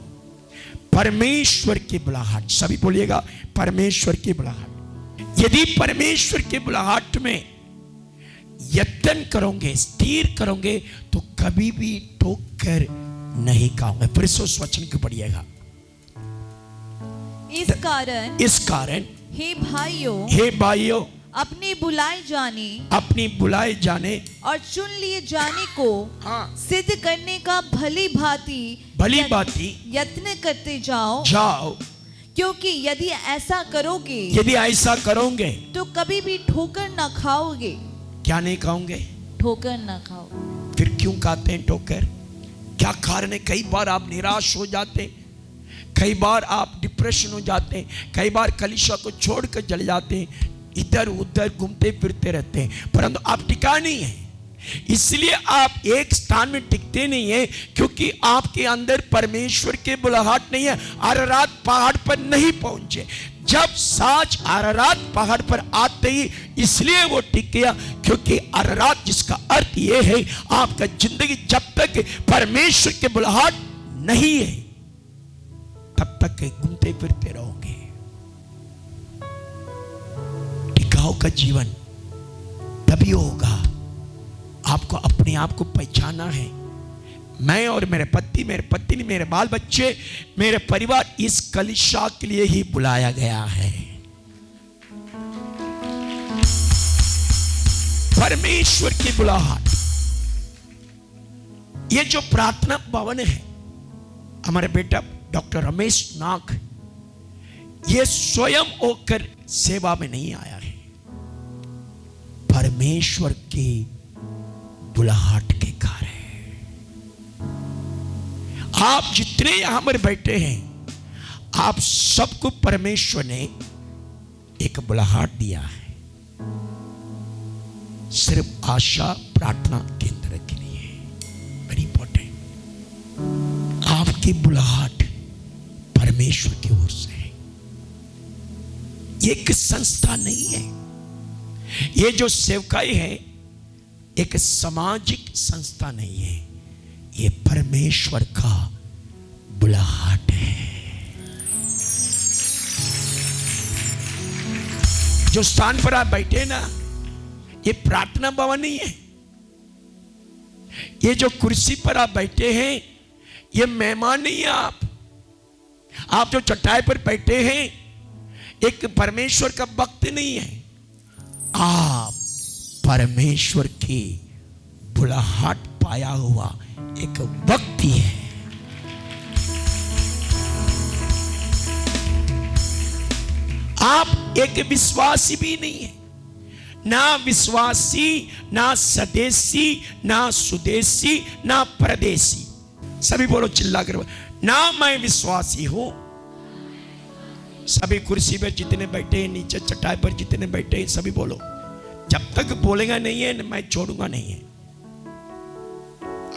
परमेश्वर की बुलाहट। सभी बोलिएगा परमेश्वर की बुलाहट। यदि परमेश्वर की बुलाहट में यत्न करोगे, स्थिर करोगे, तो कभी भी ठोकर नहीं खाओगे। फिर से उस वचन को पढ़िएगा। इस कारण हे भाइयों अपनी बुलाए जाने और चुन लिए जाने को सिद्ध करने का भली भांति यत्न करते जाओ, क्योंकि यदि ऐसा करोगे तो कभी भी ठोकर ना खाओगे। क्या नहीं खाओगे? ठोकर ना खाओ। फिर क्यों खाते हैं ठोकर? क्या कारण है? कई बार आप निराश हो जाते, कई बार आप डिप्रेशन हो जाते हैं, कई बार कलीसिया को छोड़कर चले जाते हैं, इधर उधर घूमते फिरते रहते हैं, परंतु आप टिका नहीं है। इसलिए आप एक स्थान में टिकते नहीं है, क्योंकि आपके अंदर परमेश्वर के बुलाहट नहीं है। अरारात पहाड़ पर नहीं पहुंचे। जब साज अरारात पहाड़ पर आते ही इसलिए वो टिक गया, क्योंकि अरारात जिसका अर्थ ये है आपका जिंदगी जब तक परमेश्वर के बुलाहट नहीं है तब तक घूमते फिरते रहोगे। टिकाव का जीवन तभी होगा। आपको अपने आप को पहचाना है। मैं और मेरे पति, मेरे पत्नी, मेरे बाल बच्चे, मेरे परिवार इस कलीसिया के लिए ही बुलाया गया है। परमेश्वर की बुलाहट। ये जो प्रार्थना भवन है, हमारे बेटा डॉक्टर रमेश नाग, ये स्वयं होकर सेवा में नहीं आया है, परमेश्वर की बुलाहट के कारण। आप जितने यहां पर बैठे हैं, आप सबको परमेश्वर ने एक बुलाहट दिया है, सिर्फ आशा प्रार्थना केंद्र के लिए। Very important. आपकी बुलाहट परमेश्वर की ओर से है। ये एक संस्था नहीं है। ये जो सेवकाई है एक सामाजिक संस्था नहीं है, ये परमेश्वर का बुलाहट है। जो स्थान पर आप बैठे ना, ये प्रार्थना भवन नहीं है। ये जो कुर्सी पर आप बैठे हैं, ये मेहमान नहीं है। आप जो चटाई पर बैठे हैं, एक परमेश्वर का भक्त नहीं है। आप परमेश्वर की बुलाहट पाया हुआ एक व्यक्ति है। आप एक विश्वासी भी नहीं है, ना विश्वासी, ना स्वदेशी, ना सुदेशी, ना परदेशी। सभी बोलो चिल्ला कर, ना मैं विश्वासी हूं। सभी कुर्सी पर जितने बैठे हैं, नीचे चटाई पर जितने बैठे हैं, सभी बोलो। जब तक बोलेगा नहीं है मैं छोड़ूंगा नहीं है।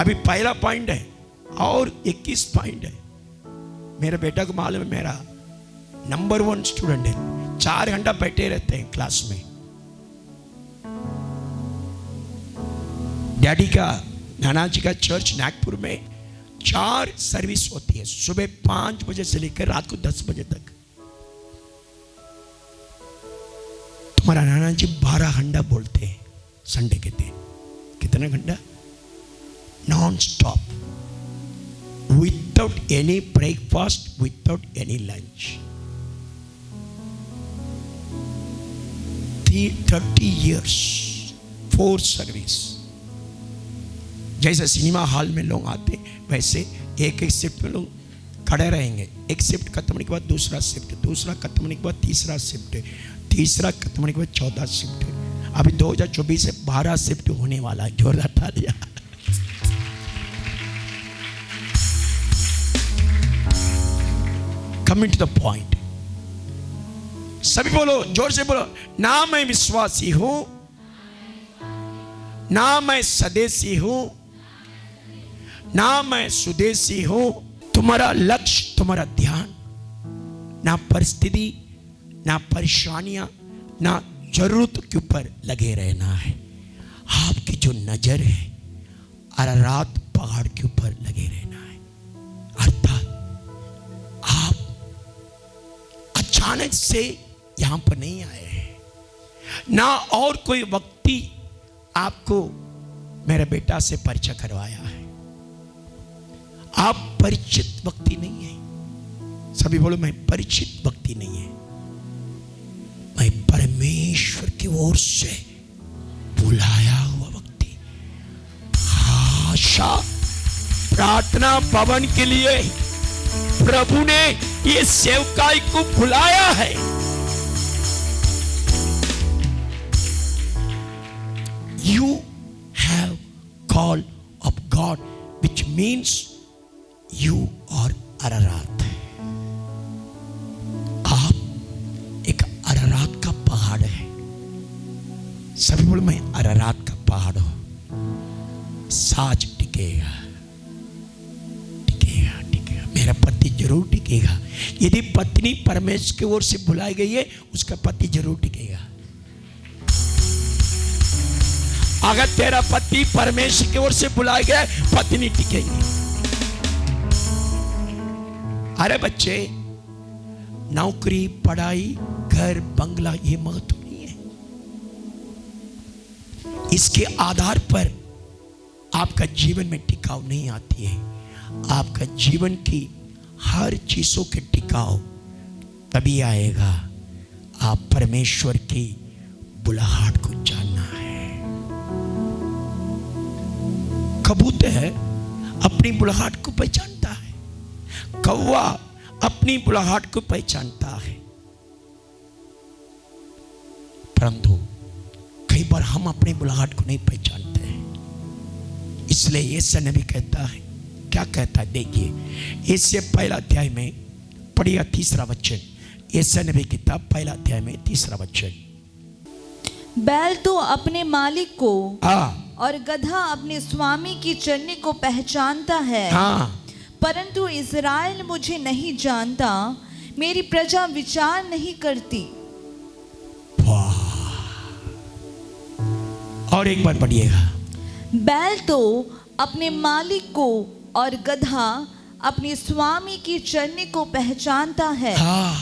अभी पहला पॉइंट है और 21 पॉइंट है। मेरे बेटा को मालूम है, मेरा नंबर 1 स्टूडेंट है। 4 घंटा बैठे रहते हैं क्लास में। डैडी का, नाना जी का चर्च नागपुर में 4 सर्विस होती है, सुबह 5 बजे से लेकर रात को 10 बजे तक। तुम्हारा नाना जी 12 घंटा बोलते हैं संडे के दिन। कितना घंटा? Non stop, without any breakfast, without any lunch. 30 years 4 service. जैसे सिनेमा हॉल में लोग आते वैसे एक एक शिफ्ट में लोग खड़े रहेंगे। एक शिफ्ट खत्म होने के बाद दूसरा शिफ्ट, दूसरा खत्म होने के बाद तीसरा शिफ्ट, तीसरा खत्म होने के बाद 14 शिफ्ट। अभी 2024 से 12 शिफ्ट होने वाला है। जोरदार तालियां। Coming to the point. सभी बोलो, जोर से बोलो। ना मैं विश्वासी हूं, ना मैं स्वदेशी हूं, ना मैं सुदेशी हूं। तुम्हारा लक्ष्य, तुम्हारा ध्यान ना परिस्थिति, ना परेशानियां, ना जरूरत के ऊपर लगे रहना है। आपकी जो नजर है अरारात पहाड़ के ऊपर लगे रहना है। अचानक से यहां पर नहीं आए हैं, ना और कोई व्यक्ति आपको मेरे बेटा से परिचय करवाया है। आप परिचित व्यक्ति नहीं है। सभी बोलो, मैं परिचित व्यक्ति नहीं है, मैं परमेश्वर की ओर से बुलाया हुआ व्यक्ति। आशा प्रार्थना भवन के लिए प्रभु ने ये सेवकाई को बुलाया है। You have call of God, which means you are Ararat. आप एक अरारात का पहाड़ है। सभी बोलो, मैं अरारात का पहाड़ हूं। साज टिकेगा, टिकेगा, टिकेगा, मेरा पति जरूर टिकेगा। यदि पत्नी परमेश्वर की ओर से बुलाई गई है, उसका पति जरूर टिकेगा। अगर तेरा पति परमेश्वर की ओर से बुलाया गया, पत्नी टिकेगी। अरे बच्चे, नौकरी, पढ़ाई, घर, बंगला, ये महत्व नहीं है। इसके आधार पर आपका जीवन में टिकाव नहीं आती है। आपका जीवन की हर चीजों के टिकाव तभी आएगा आप परमेश्वर की बुलाहट को जानना है। कबूतर अपनी बुलाहट को पहचानता है, कौवा अपनी बुलाहट को पहचानता है, परंतु कई बार हम अपनी बुलाहट को नहीं पहचानते हैं। इसलिए यीशु नबी कहता है, क्या कहता है? देखिए, इससे पहला अध्याय में पढ़िए 3 वचन। यीशु नबी किताब पहला अध्याय में 3 वचन। बैल तो अपने मालिक को हाँ, और गधा अपने स्वामी की चरनी को पहचानता है। हाँ, परंतु इज़राइल मुझे नहीं जानता, मेरी प्रजा विचार नहीं करती। और एक बार पढ़िएगा। बैल तो अपने मालिक को और गधा अपने स्वामी की चरनी को पहचानता है। हाँ,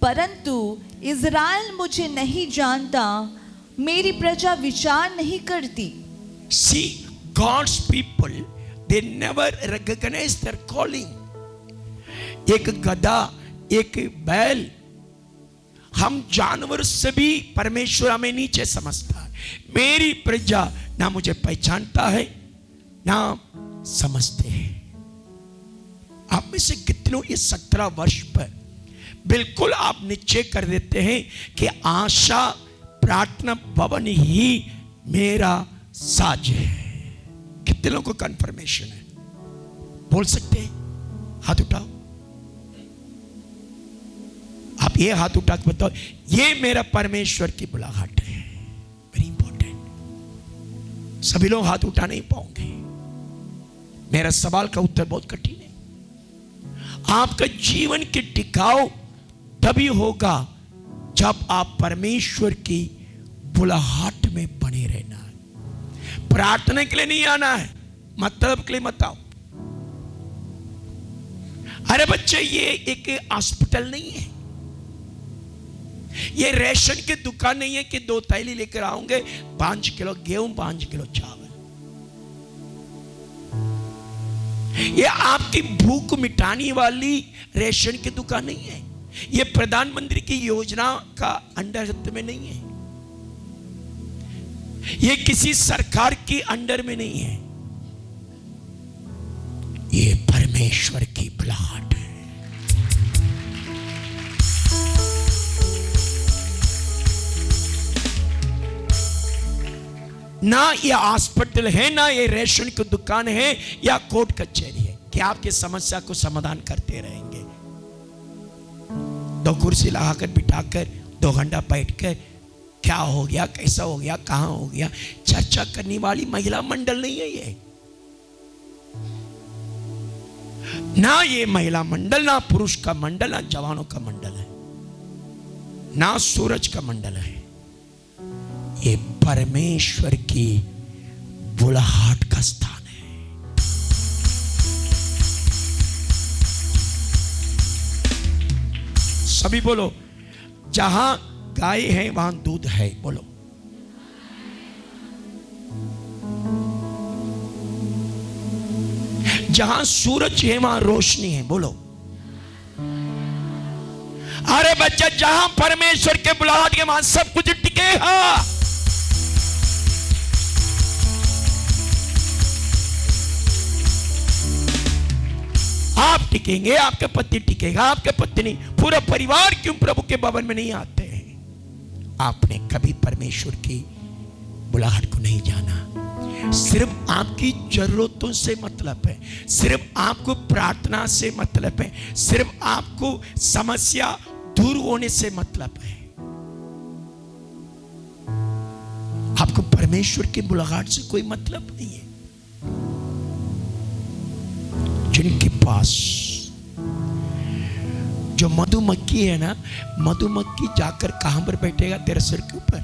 परंतु इज़राइल मुझे नहीं जानता, मेरी प्रजा विचार नहीं करती। See, God's people, they never recognize their calling. एक गधा, एक बैल, हम जानवर से भी परमेश्वर हमें नीचे समझता है। मेरी प्रजा ना मुझे पहचानता है ना समझते हैं। आप में से कितनों ये 17 वर्ष पर बिल्कुल आप निश्चय कर देते हैं कि आशा प्रार्थना भवन ही मेरा साज है? कितने लोगों को कंफर्मेशन है? बोल सकते हैं? हाथ उठाओ। आप ये हाथ उठा के बताओ, ये मेरा परमेश्वर की बुलाहट है। Very important. सभी लोग हाथ उठा नहीं पाओगे। मेरा सवाल का उत्तर बहुत कठिन है। आपका जीवन के टिकाव तभी होगा जब आप परमेश्वर की बुलाहट में बने रहना है। प्रार्थना के लिए नहीं आना है, मतलब के लिए मत आओ। अरे बच्चे, ये एक हॉस्पिटल नहीं है, ये रेशन की दुकान नहीं है कि 2 थैली लेकर आओगे, 5 किलो गेहूं, 5 किलो चावल। ये आपकी भूख मिटाने वाली रेशन की दुकान नहीं है। ये प्रधानमंत्री की योजना का अंडर में नहीं है। ये किसी सरकार की अंडर में नहीं है। ये परमेश्वर की बुलाहट है। ना ये हॉस्पिटल है, ना ये रेशन की दुकान है, या कोर्ट कचहरी है कि आपकी समस्या को समाधान करते रहेंगे। 2 कुर्सी लगाकर बिठाकर 2 घंटा बैठकर क्या हो गया, कैसा हो गया, कहां हो गया, चर्चा करने वाली महिला मंडल नहीं है ये। ना ये महिला मंडल, ना पुरुष का मंडल, ना जवानों का मंडल है, ना सूरज का मंडल है। ये परमेश्वर की बुलाहट का स्थान है। सभी बोलो, जहां गाय है वहां दूध है। बोलो, जहां सूरज है वहां रोशनी है। बोलो, अरे बच्चा, जहां परमेश्वर के बुलाहट के वहां सब कुछ टिकेगा। आप टिकेंगे, आपके पति टिकेगा, आपके पत्नी, पूरा परिवार क्यों प्रभु के भवन में नहीं आते हैं? आपने कभी परमेश्वर की बुलाहट को नहीं जाना। सिर्फ आपकी जरूरतों से मतलब है, सिर्फ आपको प्रार्थना से मतलब है, सिर्फ आपको समस्या दूर होने से मतलब है। आपको परमेश्वर की बुलाहट से कोई मतलब नहीं है। जिनके पास जो मधुमक्खी है ना, मधुमक्खी जाकर कहां पर बैठेगा? तेरे सिर के ऊपर।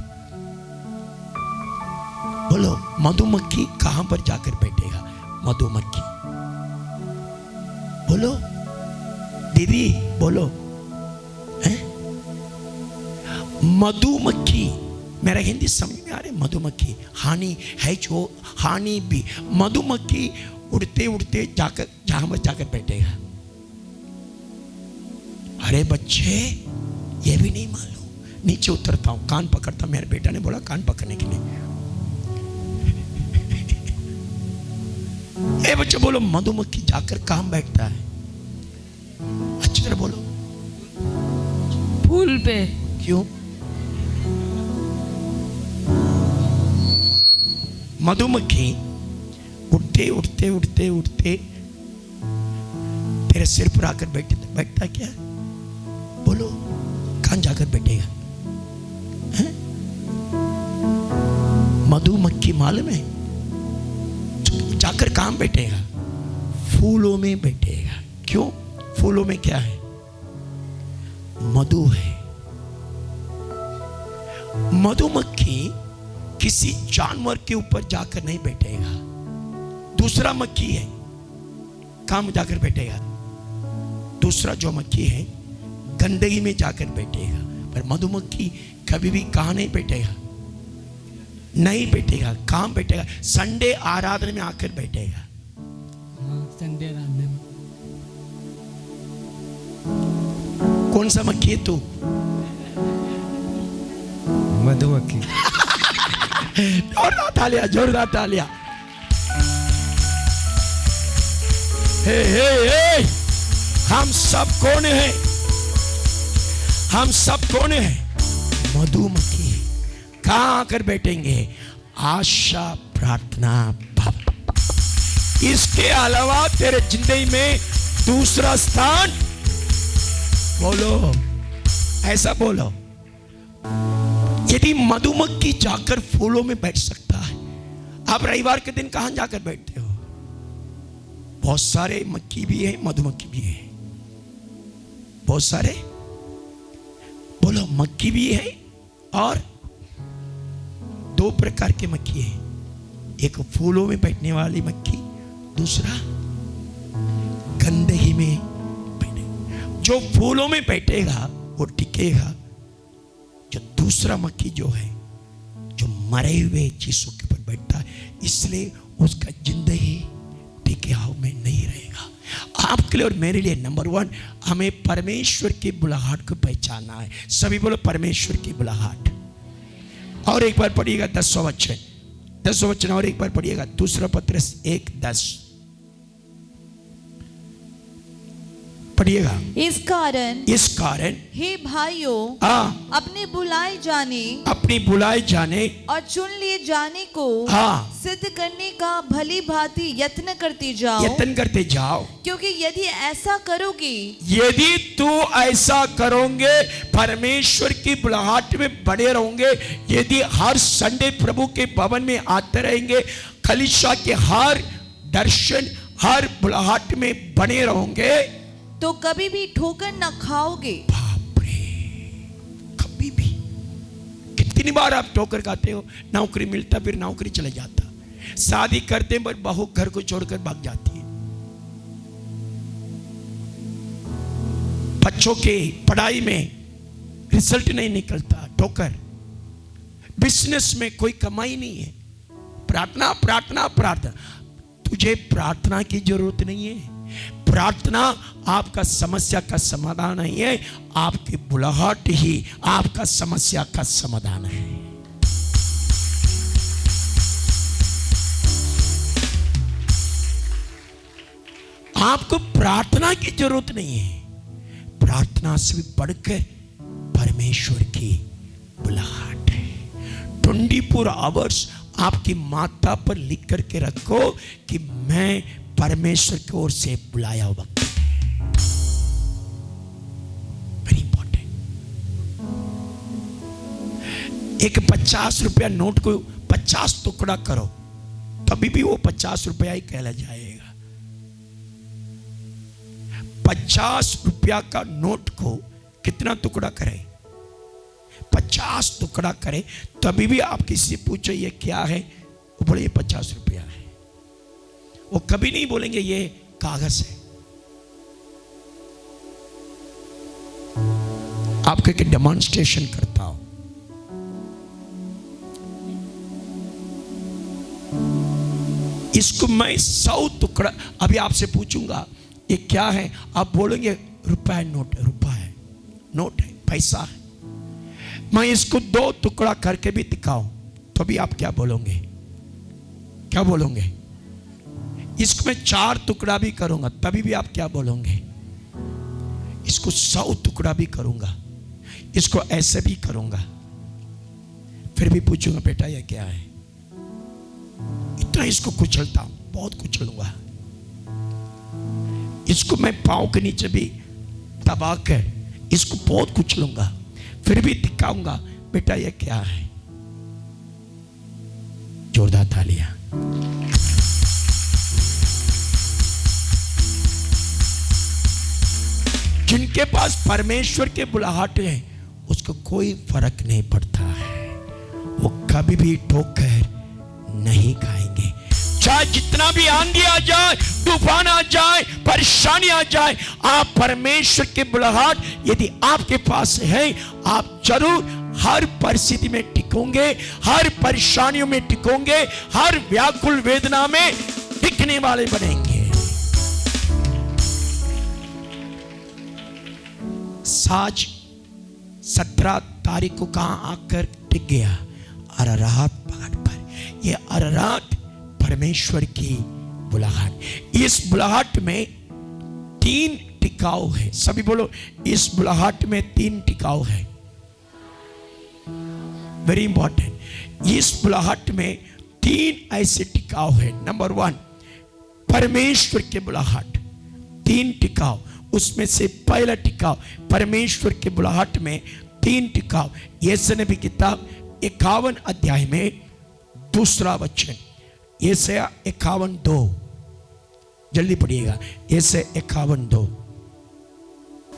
बोलो, मधुमक्खी कहां पर जाकर बैठेगा? मधुमक्खी। बोलो दीदी, बोलो, मधुमक्खी। मेरा हिंदी समझ में आ रहा है? मधुमक्खी, हानि है जो हानि भी। मधुमक्खी उड़ते उड़ते जाकर जहां पर जाकर बैठेगा। अरे बच्चे, ये भी नहीं मालूम। नीचे उतरता हूं, कान पकड़ता। मेरे बेटा ने बोला कान पकड़ने के लिए। ए बच्चे बोलो, मधुमक्खी जाकर कहां बैठता है? अच्छी तरह बोलो। फूल पे। क्यों? मधुमक्खी उड़ते उड़ते उड़ते उड़ते तेरे सिर पर आकर बैठता क्या? बोलो, कहां जाकर बैठेगा? मधुमक्खी मालूम है जाकर कहां बैठेगा? फूलों में बैठेगा। क्यों? फूलों में क्या है? मधु है। मधुमक्खी किसी जानवर के ऊपर जाकर नहीं बैठेगा। दूसरा मक्खी है, कहां जाकर बैठेगा? दूसरा जो मक्खी है गंदगी में जाकर बैठेगा। पर मधुमक्खी कभी भी कहां नहीं बैठेगा? नहीं बैठेगा। कहां बैठेगा? संडे आराधना में आकर बैठेगा। संडे आराधना में। कौन सा मक्खी है तू? मधुमक्खी। जोरदार तालियां, जोरदार तालियां। हे हे हे, हम सब कौन है? हम सब कौन है? मधुमक्खी। कहां आकर बैठेंगे? आशा प्रार्थना भवन। इसके अलावा तेरे जिंदगी में दूसरा स्थान, बोलो, ऐसा बोलो। यदि मधुमक्खी जाकर फूलों में बैठ सकता है, आप रविवार के दिन कहां जाकर बैठते हो? बहुत सारे मक्खी भी है, मधुमक्खी भी है। बहुत सारे, बोलो, मक्खी भी है और दो प्रकार के मक्खी है। एक फूलों में बैठने वाली मक्खी, दूसरा गंदगी में बैठे। जो फूलों में बैठेगा वो टिकेगा। जो दूसरा मक्खी जो है, जो मरे हुए चीजों के ऊपर बैठता है, इसलिए उसका जिंदगी टिकाऊ में नहीं रहेगा। आपके लिए और मेरे लिए नंबर 1, हमें परमेश्वर की बुलाहट को पहचानना है। सभी बोलो, परमेश्वर की बुलाहट। और एक बार पढ़िएगा 10वां वचन, 10वां वचन और एक बार पढ़िएगा। 2 पत्रस 1:10 पढ़िएगा। इस कारण हे भाइयों, अपने बुलाए जाने और चुन लिए जाने को सिद्ध करने का भली भांति यत्न करते जाओ। क्योंकि यदि ऐसा करोगे, परमेश्वर की बुलाहट में बड़े रहोगे, यदि हर संडे प्रभु के भवन में आते रहेंगे, कलीसिया के हर दर्शन, हर बुलाहट में बने रहोगे, तो कभी भी ठोकर न खाओगे। बाप रे, कभी भी। कितनी बार आप ठोकर खाते हो? नौकरी मिलता, फिर नौकरी चले जाता। शादी करते हैं पर बहू घर को छोड़कर भाग जाती है। बच्चों के पढ़ाई में रिजल्ट नहीं निकलता, ठोकर। बिजनेस में कोई कमाई नहीं है, प्रार्थना प्रार्थना प्रार्थना। तुझे प्रार्थना की जरूरत नहीं है। प्रार्थना आपका समस्या का समाधान नहीं है, आपकी बुलाहट ही आपका समस्या का समाधान है। आपको प्रार्थना की जरूरत नहीं है, प्रार्थना से भी बढ़कर परमेश्वर की बुलाहट है। 24 आवर्स आपकी माता पर लिख करके रखो कि मैं परमेश्वर की ओर से बुलाया हुआ वक्त है। Very important. एक 50 रुपया नोट को 50 टुकड़ा करो, तभी भी वो 50 रुपया ही कहला जाएगा। 50 रुपया का नोट को कितना टुकड़ा करें? 50 टुकड़ा करें, तभी भी आप किसी से पूछो ये क्या है, वो बोले ये 50 रुपया है। वो कभी नहीं बोलेंगे ये कागज है। आपके एक डेमोन्स्ट्रेशन करता हूं। इसको मैं 100 टुकड़ा अभी आपसे पूछूंगा ये क्या है, आप बोलेंगे रुपया नोट है, रुपया है, नोट है, पैसा है। मैं इसको 2 टुकड़ा करके भी दिखाऊं तो भी आप क्या बोलोगे? क्या बोलोगे? इसको मैं 4 टुकड़ा भी करूंगा तभी भी आप क्या बोलोगे? इसको 100 टुकड़ा भी करूंगा, इसको ऐसे भी करूंगा, फिर भी पूछूंगा बेटा ये क्या है? इतना इसको कुचलता हूं, बहुत कुचलूंगा। इसको मैं पांव के नीचे भी दबा कर इसको बहुत कुचलूंगा, फिर भी दिखाऊंगा बेटा ये क्या है। जोरदार तालियां। जिनके पास परमेश्वर के बुलाहट है उसको कोई फर्क नहीं पड़ता है, वो कभी भी ठोकर नहीं खाएंगे। चाहे जितना भी आंधी आ जाए, तूफान आ जाए, परेशानी आ जाए, आप परमेश्वर के बुलाहट यदि आपके पास है, आप जरूर हर परिस्थिति में टिकोगे, हर परेशानियों में टिकोगे, हर व्याकुल वेदना में टिकने वाले बनेंगे। साज 17 तारीख को कहां आकर टिक गया? अरारात पहाड़ पर। यह अरारात परमेश्वर की बुलाहट। इस बुलाहट में 3 टिकाऊ है। सभी बोलो, इस बुलाहट में 3 टिकाऊ है। Very important. इस बुलाहट में 3 ऐसे टिकाऊ है। नंबर 1 परमेश्वर के बुलाहट, 3 टिकाऊ। उसमें से पहला टिकाव परमेश्वर के बुलाहट में 3 टिकाव। यशायाह नबी किताब 51 अध्याय में 2 वचन, यशायाह 51:2, जल्दी पढ़िएगा। यशायाह 51:2।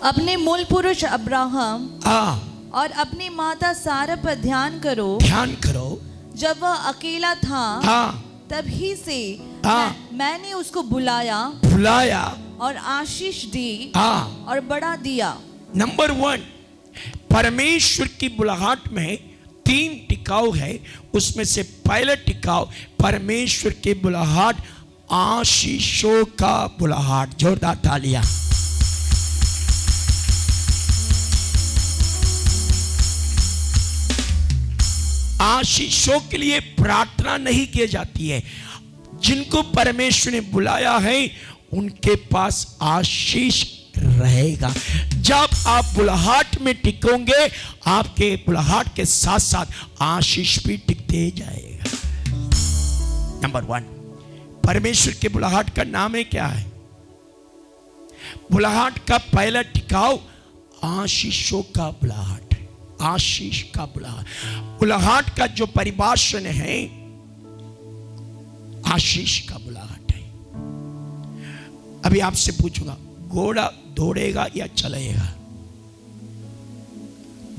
अपने मूल पुरुष अब्राहम और अपनी माता सारा पर ध्यान करो। ध्यान करो। जब वह अकेला था तभी से मैंने उसको बुलाया और आशीष दी और बढ़ा दिया। नंबर 1 परमेश्वर की बुलाहट में 3 टिकाऊ है। उसमें से पहला टिकाऊ परमेश्वर की बुलाहट, आशीषों का बुलाहट। जोरदार तालियां। आशीषों के लिए प्रार्थना नहीं की जाती है। जिनको परमेश्वर ने बुलाया है उनके पास आशीष रहेगा। जब आप बुलाहट में टिकोगे, आपके बुलाहट के साथ साथ आशीष भी टिकते जाएगा। नंबर 1 परमेश्वर के बुलाहट का नाम है क्या है? बुलाहट का पहला टिकाऊ आशीषों का बुलाहट, आशीष का बुलाहट। बुलाहट का जो परिभाषण है आशीष का बुलाहट है। अभी आपसे पूछूंगा, घोड़ा दौड़ेगा या चलेगा?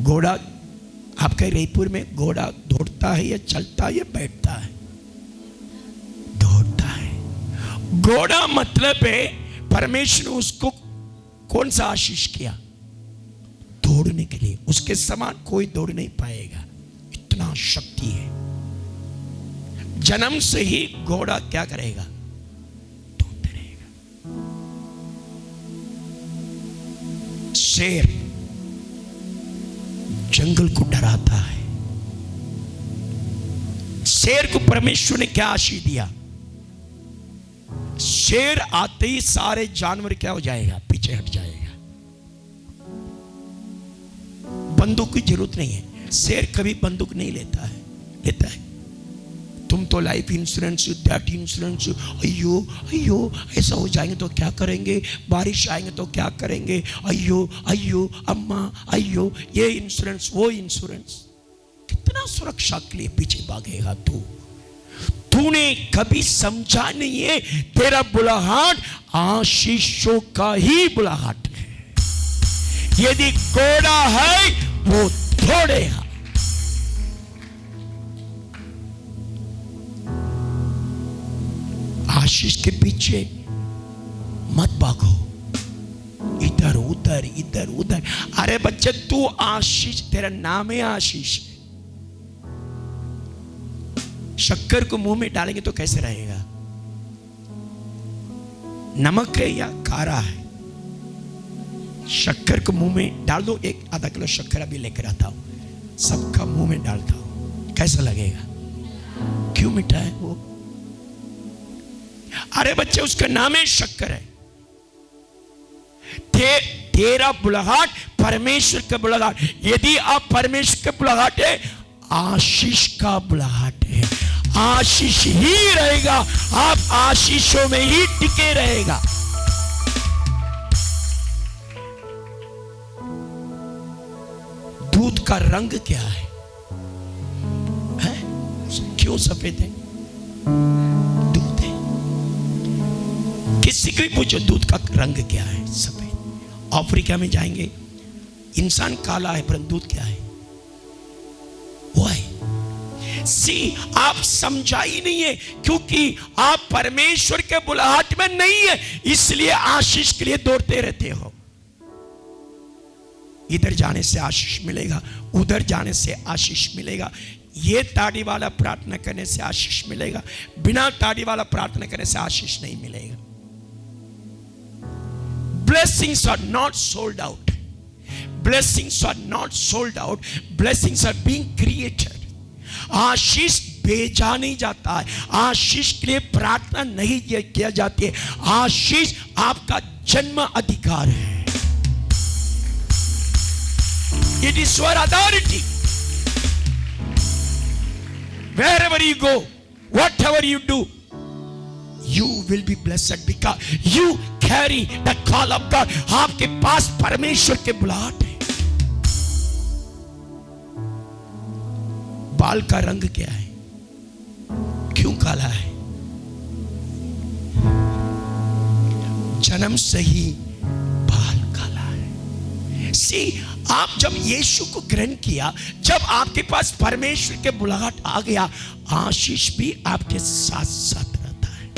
घोड़ा आपके रायपुर में घोड़ा दौड़ता है या चलता है या बैठता है? दौड़ता है। घोड़ा मतलब है परमेश्वर ने उसको कौन सा आशीष किया? दौड़ने के लिए, उसके समान कोई दौड़ नहीं पाएगा, इतना शक्ति है। जन्म से ही घोड़ा क्या करेगा? दौड़ते रहेगा। शेर जंगल को डराता है। शेर को परमेश्वर ने क्या आशीष दिया? शेर आते ही सारे जानवर क्या हो जाएगा? पीछे हट जाएगा। बंदूक की जरूरत नहीं है, शेर कभी बंदूक नहीं लेता है। लेता है? तुम तो लाइफ इंश्योरेंस, दैट इंश्योरेंस, अयो अयो ऐसा हो जाएंगे तो क्या करेंगे, बारिश आएंगे तो क्या करेंगे, अयो अयो अम्मा अयो, ये इंश्योरेंस वो इंश्योरेंस। कितना सुरक्षा के लिए पीछे भागेगा तू? तूने कभी समझा नहीं है तेरा बुलाहट आशीषों का ही बुलाहट है। यदि घोड़ा है वो दौड़ेगा। आशीष के पीछे मत भागो, इधर उधर इधर उधर। अरे बच्चे तू आशीष, तेरा नाम है आशीष। शक्कर को मुंह में डालेंगे तो कैसे रहेगा? नमक है या खारा है? शक्कर को मुंह में डाल दो, एक आधा किलो शक्कर अभी लेकर आता हूं, सबका मुंह में डालता हूं, कैसा लगेगा? क्यों मीठा है वो? अरे बच्चे उसका नाम है शक्कर है। तेरा बुलाहट परमेश्वर का बुलाहट। यदि आप परमेश्वर का बुलाहट है, आशीष का बुलाहट है, आशीष ही रहेगा। आप आशीषों में ही टिके रहेगा। दूध का रंग क्या है? क्यों सफेद है? दूध है। किसी को भी पूछो दूध का रंग क्या है? सफेद। अफ्रीका में जाएंगे, इंसान काला है, परंतु दूध क्या है? वो है। आप समझा ही नहीं है, क्योंकि आप परमेश्वर के बुलाहट में नहीं है, इसलिए आशीष के लिए दौड़ते रहते हो। इधर जाने से आशीष मिलेगा, उधर जाने से आशीष मिलेगा। ये ताड़ी वाला प्रार्थना करने से आशीष मिलेगा, बिना ताड़ी वाला प्रार्थना करने से आशीष नहीं मिलेगा। Blessings are not sold out. Blessings are not sold out. Blessings are being created. आशीष भेजा नहीं जाता है, आशीष के लिए प्रार्थना नहीं किया जाती है। आशीष आपका जन्म अधिकार है। It is your authority. Wherever you go, whatever you do, you will be blessed because you carry the call of God. आपके पास परमेश्वर के बुलाहट है। बाल का रंग क्या है? क्यों काला है? जन्म से ही बाल काला है। आप जब यीशु को ग्रहण किया, जब आपके पास परमेश्वर के बुलाहट आ गया, आशीष भी आपके साथ साथ रहता है।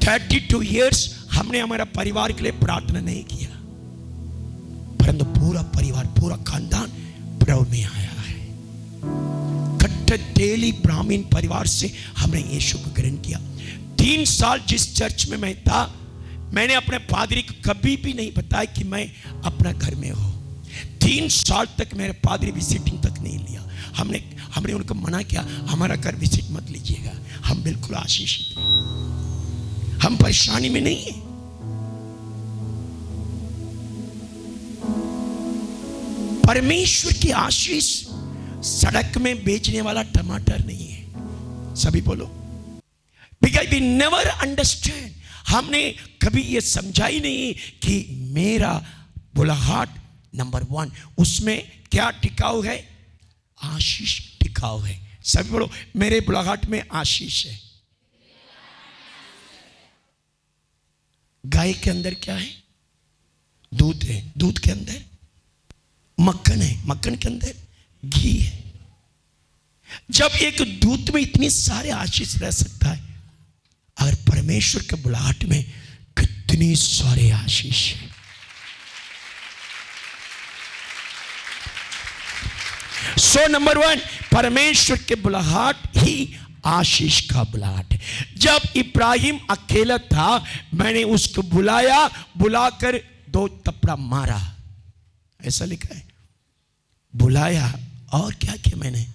$32 years हमने हमारा परिवार के लिए प्रार्थना नहीं किया, परंतु पूरा परिवार, पूरा खानदान प्रभु में आया है। कट्टर डेली ब्राह्मण परिवार से हमने यीशु को ग्रहण किया। 3 साल जिस चर्च में मैं था, मैंने अपने पादरी को कभी भी नहीं बताया कि मैं अपना घर में हूं। 3 साल तक मेरे पादरी विजिटिंग तक नहीं लिया। हमने उनको मना किया, हमारा घर विजिट मत लीजिएगा, हम बिल्कुल आशीषित हैं, हम परेशानी में नहीं है। परमेश्वर की आशीष सड़क में बेचने वाला टमाटर नहीं है। सभी बोलो, because we never understand. हमने कभी ये समझा ही नहीं कि मेरा बुलाहट नंबर 1, उसमें क्या टिकाऊ है? आशीष टिकाऊ है। सभी बोलो, मेरे बुलाहट में आशीष है। गाय के अंदर क्या है? दूध है। दूध के अंदर मक्खन है। मक्खन के अंदर घी है। जब एक दूध में इतनी सारे आशीष रह सकता है, अगर परमेश्वर के बुलाहट में कितनी सारे आशीष है। सो नंबर 1, परमेश्वर के बुलाहट ही आशीष का बुलाहट है। जब इब्राहिम अकेला था, मैंने उसको बुलाया, बुलाकर 2 थप्पड़ मारा, ऐसा लिखा है। बुलाया और क्या किया मैंने?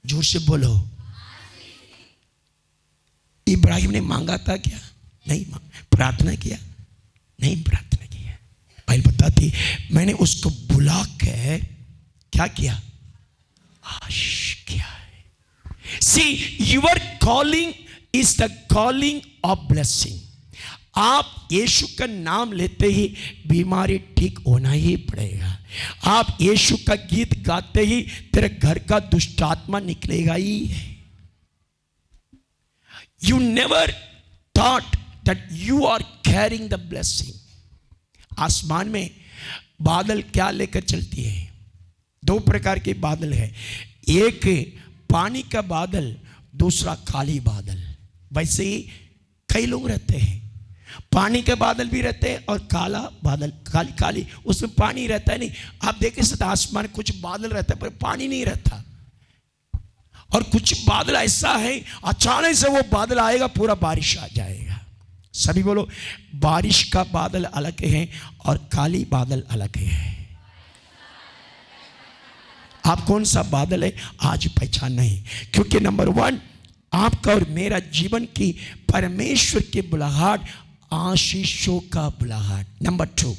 जोर से बोलो। इब्राहिम ने मांगा था क्या? नहीं। प्रार्थना किया? नहीं प्रार्थना किया। बाइबल बताती मैंने उसको बुला के क्या किया? आशीष किया है। See, your calling is the calling of blessing. आप यीशु का नाम लेते ही बीमारी ठीक होना ही पड़ेगा। आप यीशु का गीत गाते ही तेरे घर का दुष्ट आत्मा निकलेगा ही है। You never thought that you are carrying the blessing. आसमान में बादल क्या लेकर चलती है? 2 प्रकार के बादल है, एक पानी का बादल, दूसरा काली बादल। वैसे ही कई लोग रहते हैं, पानी के बादल भी रहते हैं और काला बादल, काली उसमें पानी रहता है नहीं। आप देखें सदा आसमान कुछ बादल रहता है पर पानी नहीं रहता, और कुछ बादल ऐसा है अचानक से वो बादल आएगा, पूरा बारिश आ जाएगा। सभी बोलो, बारिश का बादल अलग है और काली बादल अलग है। आप कौन सा बादल है आज पहचान नहीं, क्योंकि नंबर 1 आपका और मेरा जीवन की परमेश्वर की बुलाहट आशीषों का बुलाहट। नंबर 2,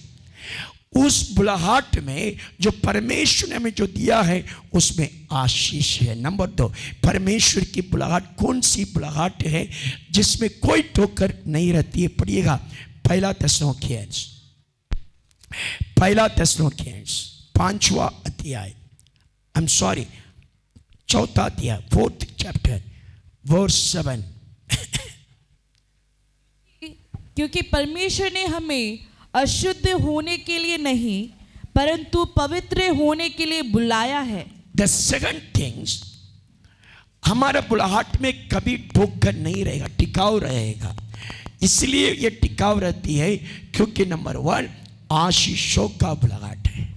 उस बुलाहट में जो परमेश्वर ने हमें जो दिया है उसमें आशीष है। नंबर 2, परमेश्वर की बुलाहट कौन सी बुलाहट है जिसमें कोई ठोकर नहीं रहती है? पढ़िएगा पहला थिस्सलुनीकियंस 5वां अध्याय, चौथा अध्याय, 4th chapter verse 7। क्योंकि परमेश्वर ने हमें अशुद्ध होने के लिए नहीं परंतु पवित्र होने के लिए बुलाया है। The second things, हमारा बुलाहट में कभी ठोकर नहीं रहेगा, टिकाऊ रहेगा। इसलिए ये टिकाऊ रहती है क्योंकि नंबर 1 आशीषों का बुलाहट है।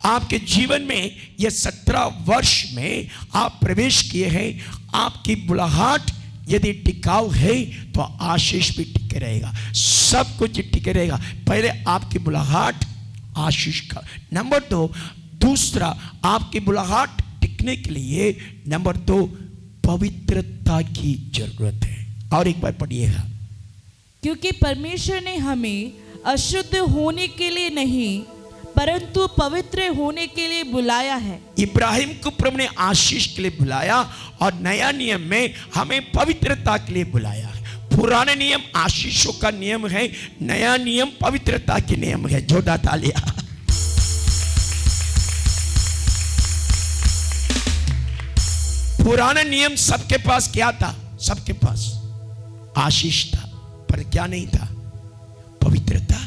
आपके जीवन में ये 17 वर्ष में आप प्रवेश किए हैं, आपकी बुलाहट यदि टिकाऊ है तो आशीष भी टिके रहेगा, सब कुछ टिके रहेगा। पहले आपकी बुलाहट आशीष का। नंबर 2, दूसरा आपकी बुलाहट टिकने के लिए नंबर 2 पवित्रता की जरूरत है। और एक बार पढ़िएगा, क्योंकि परमेश्वर ने हमें अशुद्ध होने के लिए नहीं परंतु पवित्र होने के लिए बुलाया है। इब्राहिम को प्रभु ने आशीष के लिए बुलाया और नया नियम में हमें पवित्रता के लिए बुलाया है। पुराना नियम आशीषों का नियम है, नया नियम पवित्रता के नियम है। जोड़ा तालिया। पुराना नियम सबके पास क्या था? सबके पास आशीष था, पर क्या नहीं था? पवित्रता।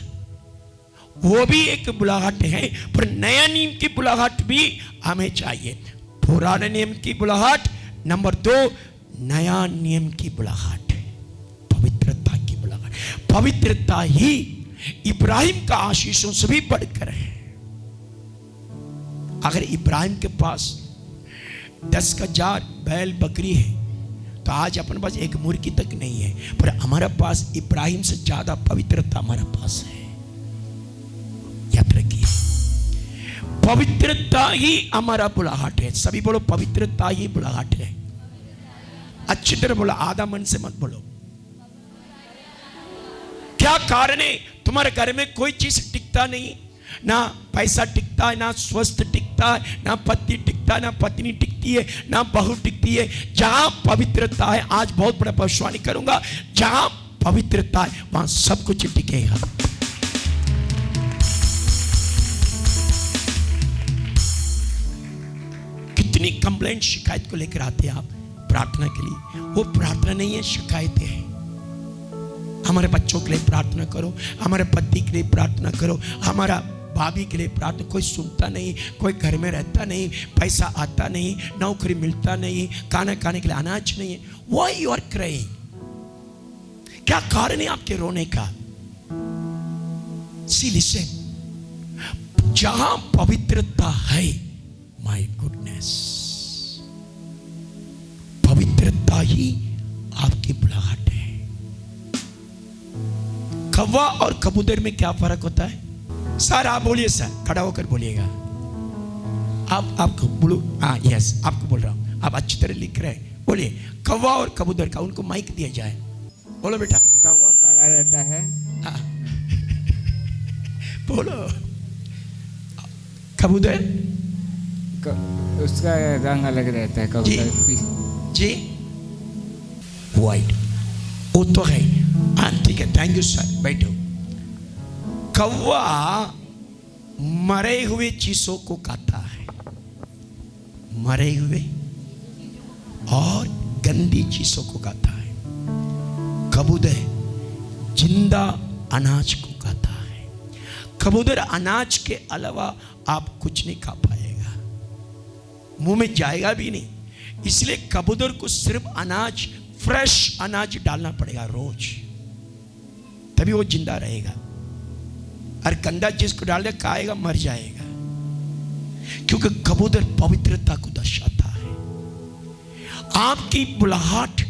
वो भी एक बुलाहट है, पर नया नियम की बुलाहट भी हमें चाहिए। पुराने नियम की बुलाहट, नंबर 2 नया नियम की बुलाहट, पवित्रता की बुलाहट। पवित्रता ही इब्राहिम का आशीषों से भी बढ़कर है। अगर इब्राहिम के पास 10,000 बैल बकरी है तो आज अपने पास एक मुर्गी तक नहीं है, पर हमारे पास इब्राहिम से ज्यादा पवित्रता हमारे पास है। याद रखिए, पवित्रता ही हमारा बुलाहट है। सभी बोलो, पवित्रता ही बुलाहट है। अच्छी तरह बोलो, आधा मन से मत बोलो। क्या कारण है? तुम्हारे घर में कोई चीज टिकता नहीं, ना पैसा टिकता है, ना स्वस्थ टिकता है, ना पति टिकता है, ना पत्नी टिकती है, ना बहू टिकती है। जहां पवित्रता है, आज बहुत बड़ा भविष्यवाणी करूंगा, जहां पवित्रता है वहां सब कुछ टिकेगा। कितनी कंप्लेंट शिकायत को लेकर आते हैं आप प्रार्थना के लिए। वो प्रार्थना नहीं है, शिकायतें हैं। हमारे बच्चों के लिए प्रार्थना करो, हमारे पति के लिए प्रार्थना करो, हमारा भाभी के लिए प्रार्थना। कोई सुनता नहीं, कोई घर में रहता नहीं, पैसा आता नहीं, नौकरी मिलता नहीं, खाना खाने के लिए अनाज नहीं है। Why you are crying? क्या कारण है आपके रोने का? सी लिसन, जहां पवित्रता है, माय गुडनेस, पवित्रता ही आपकी बुलाहट है। कौवा और कबूतर में क्या फर्क होता है? सर आप बोलिए, सर खड़ा होकर बोलिएगा। आपको बोलो, हाँ यस, आपको बोल रहा हूं, आप अच्छी तरह लिख रहे हैं, बोलिए। कौवा और कबूतर का, उनको माइक दिया जाए, बोलो बेटा। कौवा काला रहता है। हाँ बोलो। कबूतर उसका रंग अलग रहता है। कबूतर जी वाइट, वो तो है। हाँ ठीक है, थैंक यू सर, बैठो। कौवा मरे हुए चीजों को खाता है, मरे हुए और गंदी चीजों को खाता है। कबूतर जिंदा अनाज को खाता है। कबूतर अनाज के अलावा आप कुछ नहीं खा पाएगा, मुंह में जाएगा भी नहीं। इसलिए कबूतर को सिर्फ अनाज, फ्रेश अनाज डालना पड़ेगा रोज, तभी वो जिंदा रहेगा। और गंदा चीज को डाल दे, खाएगा मर जाएगा, क्योंकि कबूतर पवित्रता को दर्शाता है। आपकी बुलाहट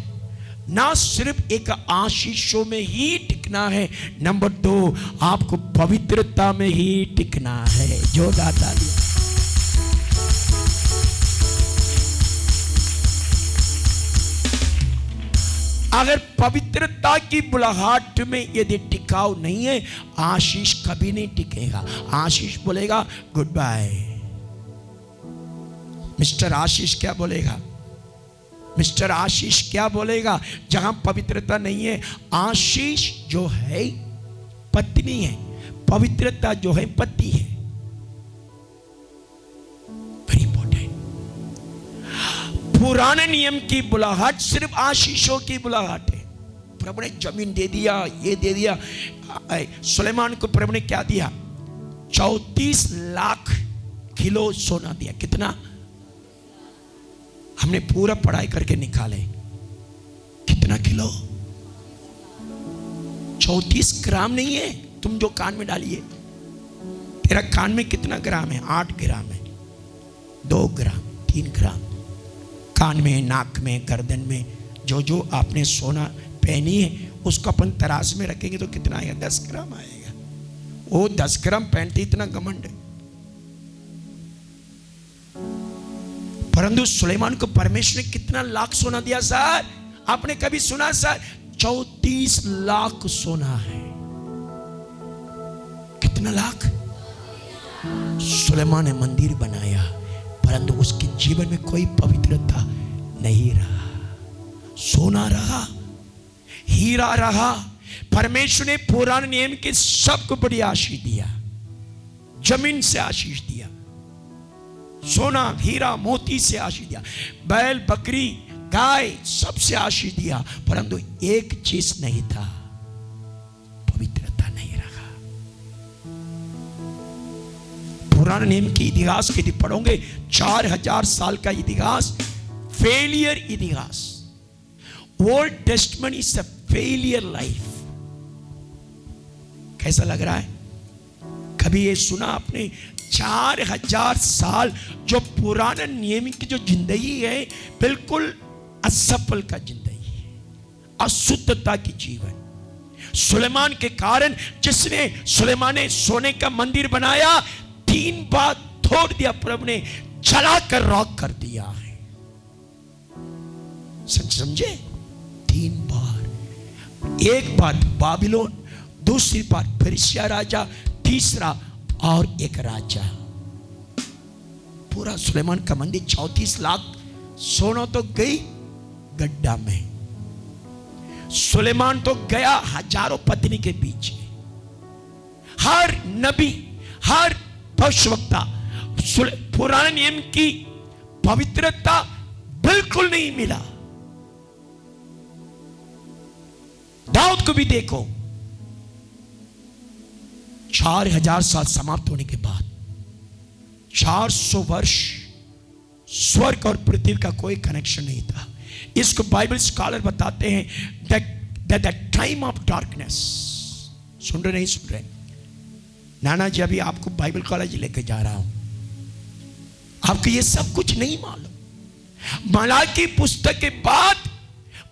ना सिर्फ एक आशीषों में ही टिकना है, नंबर 2 आपको पवित्रता में ही टिकना है। जो डालिए। अगर पवित्रता की बुलाहट में यदि टिकाव नहीं है, आशीष कभी नहीं टिकेगा। आशीष बोलेगा गुड बाय। मिस्टर आशीष क्या बोलेगा? मिस्टर आशीष क्या बोलेगा? जहां पवित्रता नहीं है, आशीष जो है पत्नी है, पवित्रता जो है पति है। Very important. पुराने नियम की बुलाहट सिर्फ आशीषों की बुलाहट है। प्रभु ने जमीन दे दिया, ये दे दिया। सुलेमान को प्रभु ने क्या दिया? 34 लाख किलो सोना दिया। कितना? हमने पूरा पढ़ाई करके निकाले, कितना किलो? 34 ग्राम नहीं है। तुम जो कान में डालिए, तेरा कान में कितना ग्राम है? 8 ग्राम है, 2 ग्राम, 3 ग्राम। कान में, नाक में, गर्दन में जो जो आपने सोना पहनी है, उसको अपन तरास में रखेंगे तो कितना आएगा? 10 ग्राम आएगा। वो 10 ग्राम पहनते इतना घमंड है। परंतु सुलेमान को परमेश्वर ने कितना लाख सोना दिया सर? आपने कभी सुना सर? 34 लाख सोना है। कितना लाख? सुलेमान ने मंदिर बनाया, परंतु उसके जीवन में कोई पवित्रता नहीं रहा। सोना रहा, हीरा रहा। परमेश्वर ने पुराने नियम के सबको बड़ी आशीष दिया, जमीन से आशीष दिया, सोना, हीरा, मोती से आशीष दिया, बैल, बकरी, गाय, सबसे आशीष दिया, परंतु एक चीज नहीं था, पवित्रता नहीं रखा। पुराने नियम के इतिहास के यदि पढ़ोगे, 4000 साल का इतिहास, फेलियर इतिहास। Old testament is a failure life. कैसा लग रहा है? कभी ये सुना आपने? 4000 साल जो पुराना नियम की जो जिंदगी है, बिल्कुल असफल का जिंदगी है, अशुद्धता की जीवन। सुलेमान के कारण, जिसने सुलेमान ने सोने का मंदिर बनाया, 3 बार तोड़ दिया, प्रभु ने जलाकर राख कर दिया है। समझे? 3 बार। एक बार बाबिलोन, दूसरी बार पेर्शिया राजा, तीसरा और एक राजा। पूरा सुलेमान का मंदिर 34 लाख सोना तो गई गड्ढा में। सुलेमान तो गया हजारों पत्नी के बीच में। हर नबी, हर भविष्यवक्ता पुराने नियम की पवित्रता बिल्कुल नहीं मिला। दाऊद को भी देखो, 4000 साल समाप्त होने के बाद 400 वर्ष स्वर्ग और पृथ्वी का कोई कनेक्शन नहीं था। इसको बाइबल स्कॉलर बताते हैं दैट टाइम ऑफ डार्कनेस। सुन रहे नहीं सुन रहे? नाना जी अभी आपको बाइबल कॉलेज लेके जा रहा हूं, आपको ये सब कुछ नहीं मालूम। मलाकी पुस्तक के बाद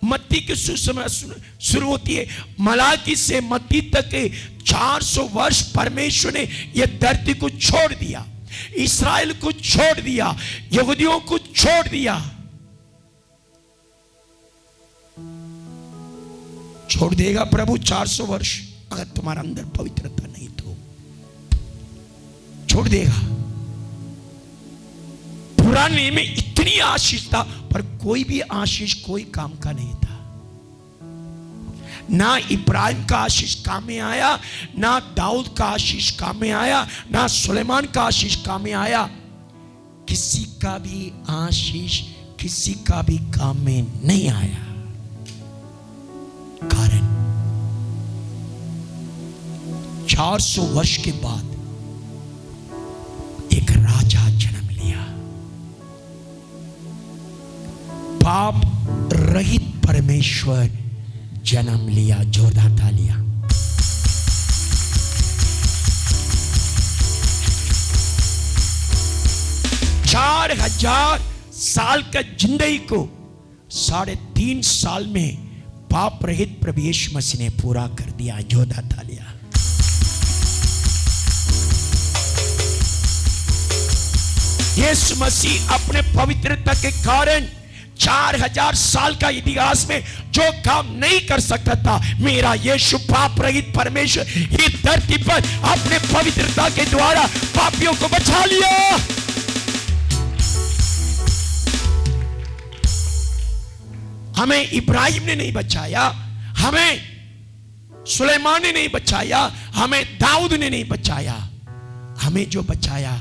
मत्ती की सुसमाचार शुरू होती है। मलाकी से मत्ती तक के 400 वर्ष परमेश्वर ने यह धरती को छोड़ दिया, इस्राएल को छोड़ दिया, यहूदियों को छोड़ दिया। छोड़ देगा प्रभु 400 वर्ष, अगर तुम्हारा अंदर पवित्रता नहीं तो छोड़ देगा। पुराने में इतनी आशीष था, पर कोई भी आशीष कोई काम का नहीं था। ना इब्राहिम का आशीष काम में आया, ना दाऊद का आशीष काम में आया, ना सुलेमान का आशीष काम में आया। किसी का भी आशीष किसी का भी काम में नहीं आया। कारण 400 वर्ष के बाद एक राजा जन्म लिया, पाप रहित परमेश्वर जन्म लिया। जोरदार तालियां। चार 4000 साल का जिंदगी को 3.5 साल में पाप रहित प्रभु यीशु मसीह ने पूरा कर दिया। जोरदार तालियां। यीशु मसीह अपने पवित्रता के कारण 4000 साल का इतिहास में जो काम नहीं कर सकता था, मेरा यीशु पाप रहित परमेश्वर इस धरती पर अपने पवित्रता के द्वारा पापियों को बचा लिया। हमें इब्राहिम ने नहीं बचाया, हमें सुलेमान ने नहीं बचाया, हमें दाऊद ने नहीं बचाया। हमें जो बचाया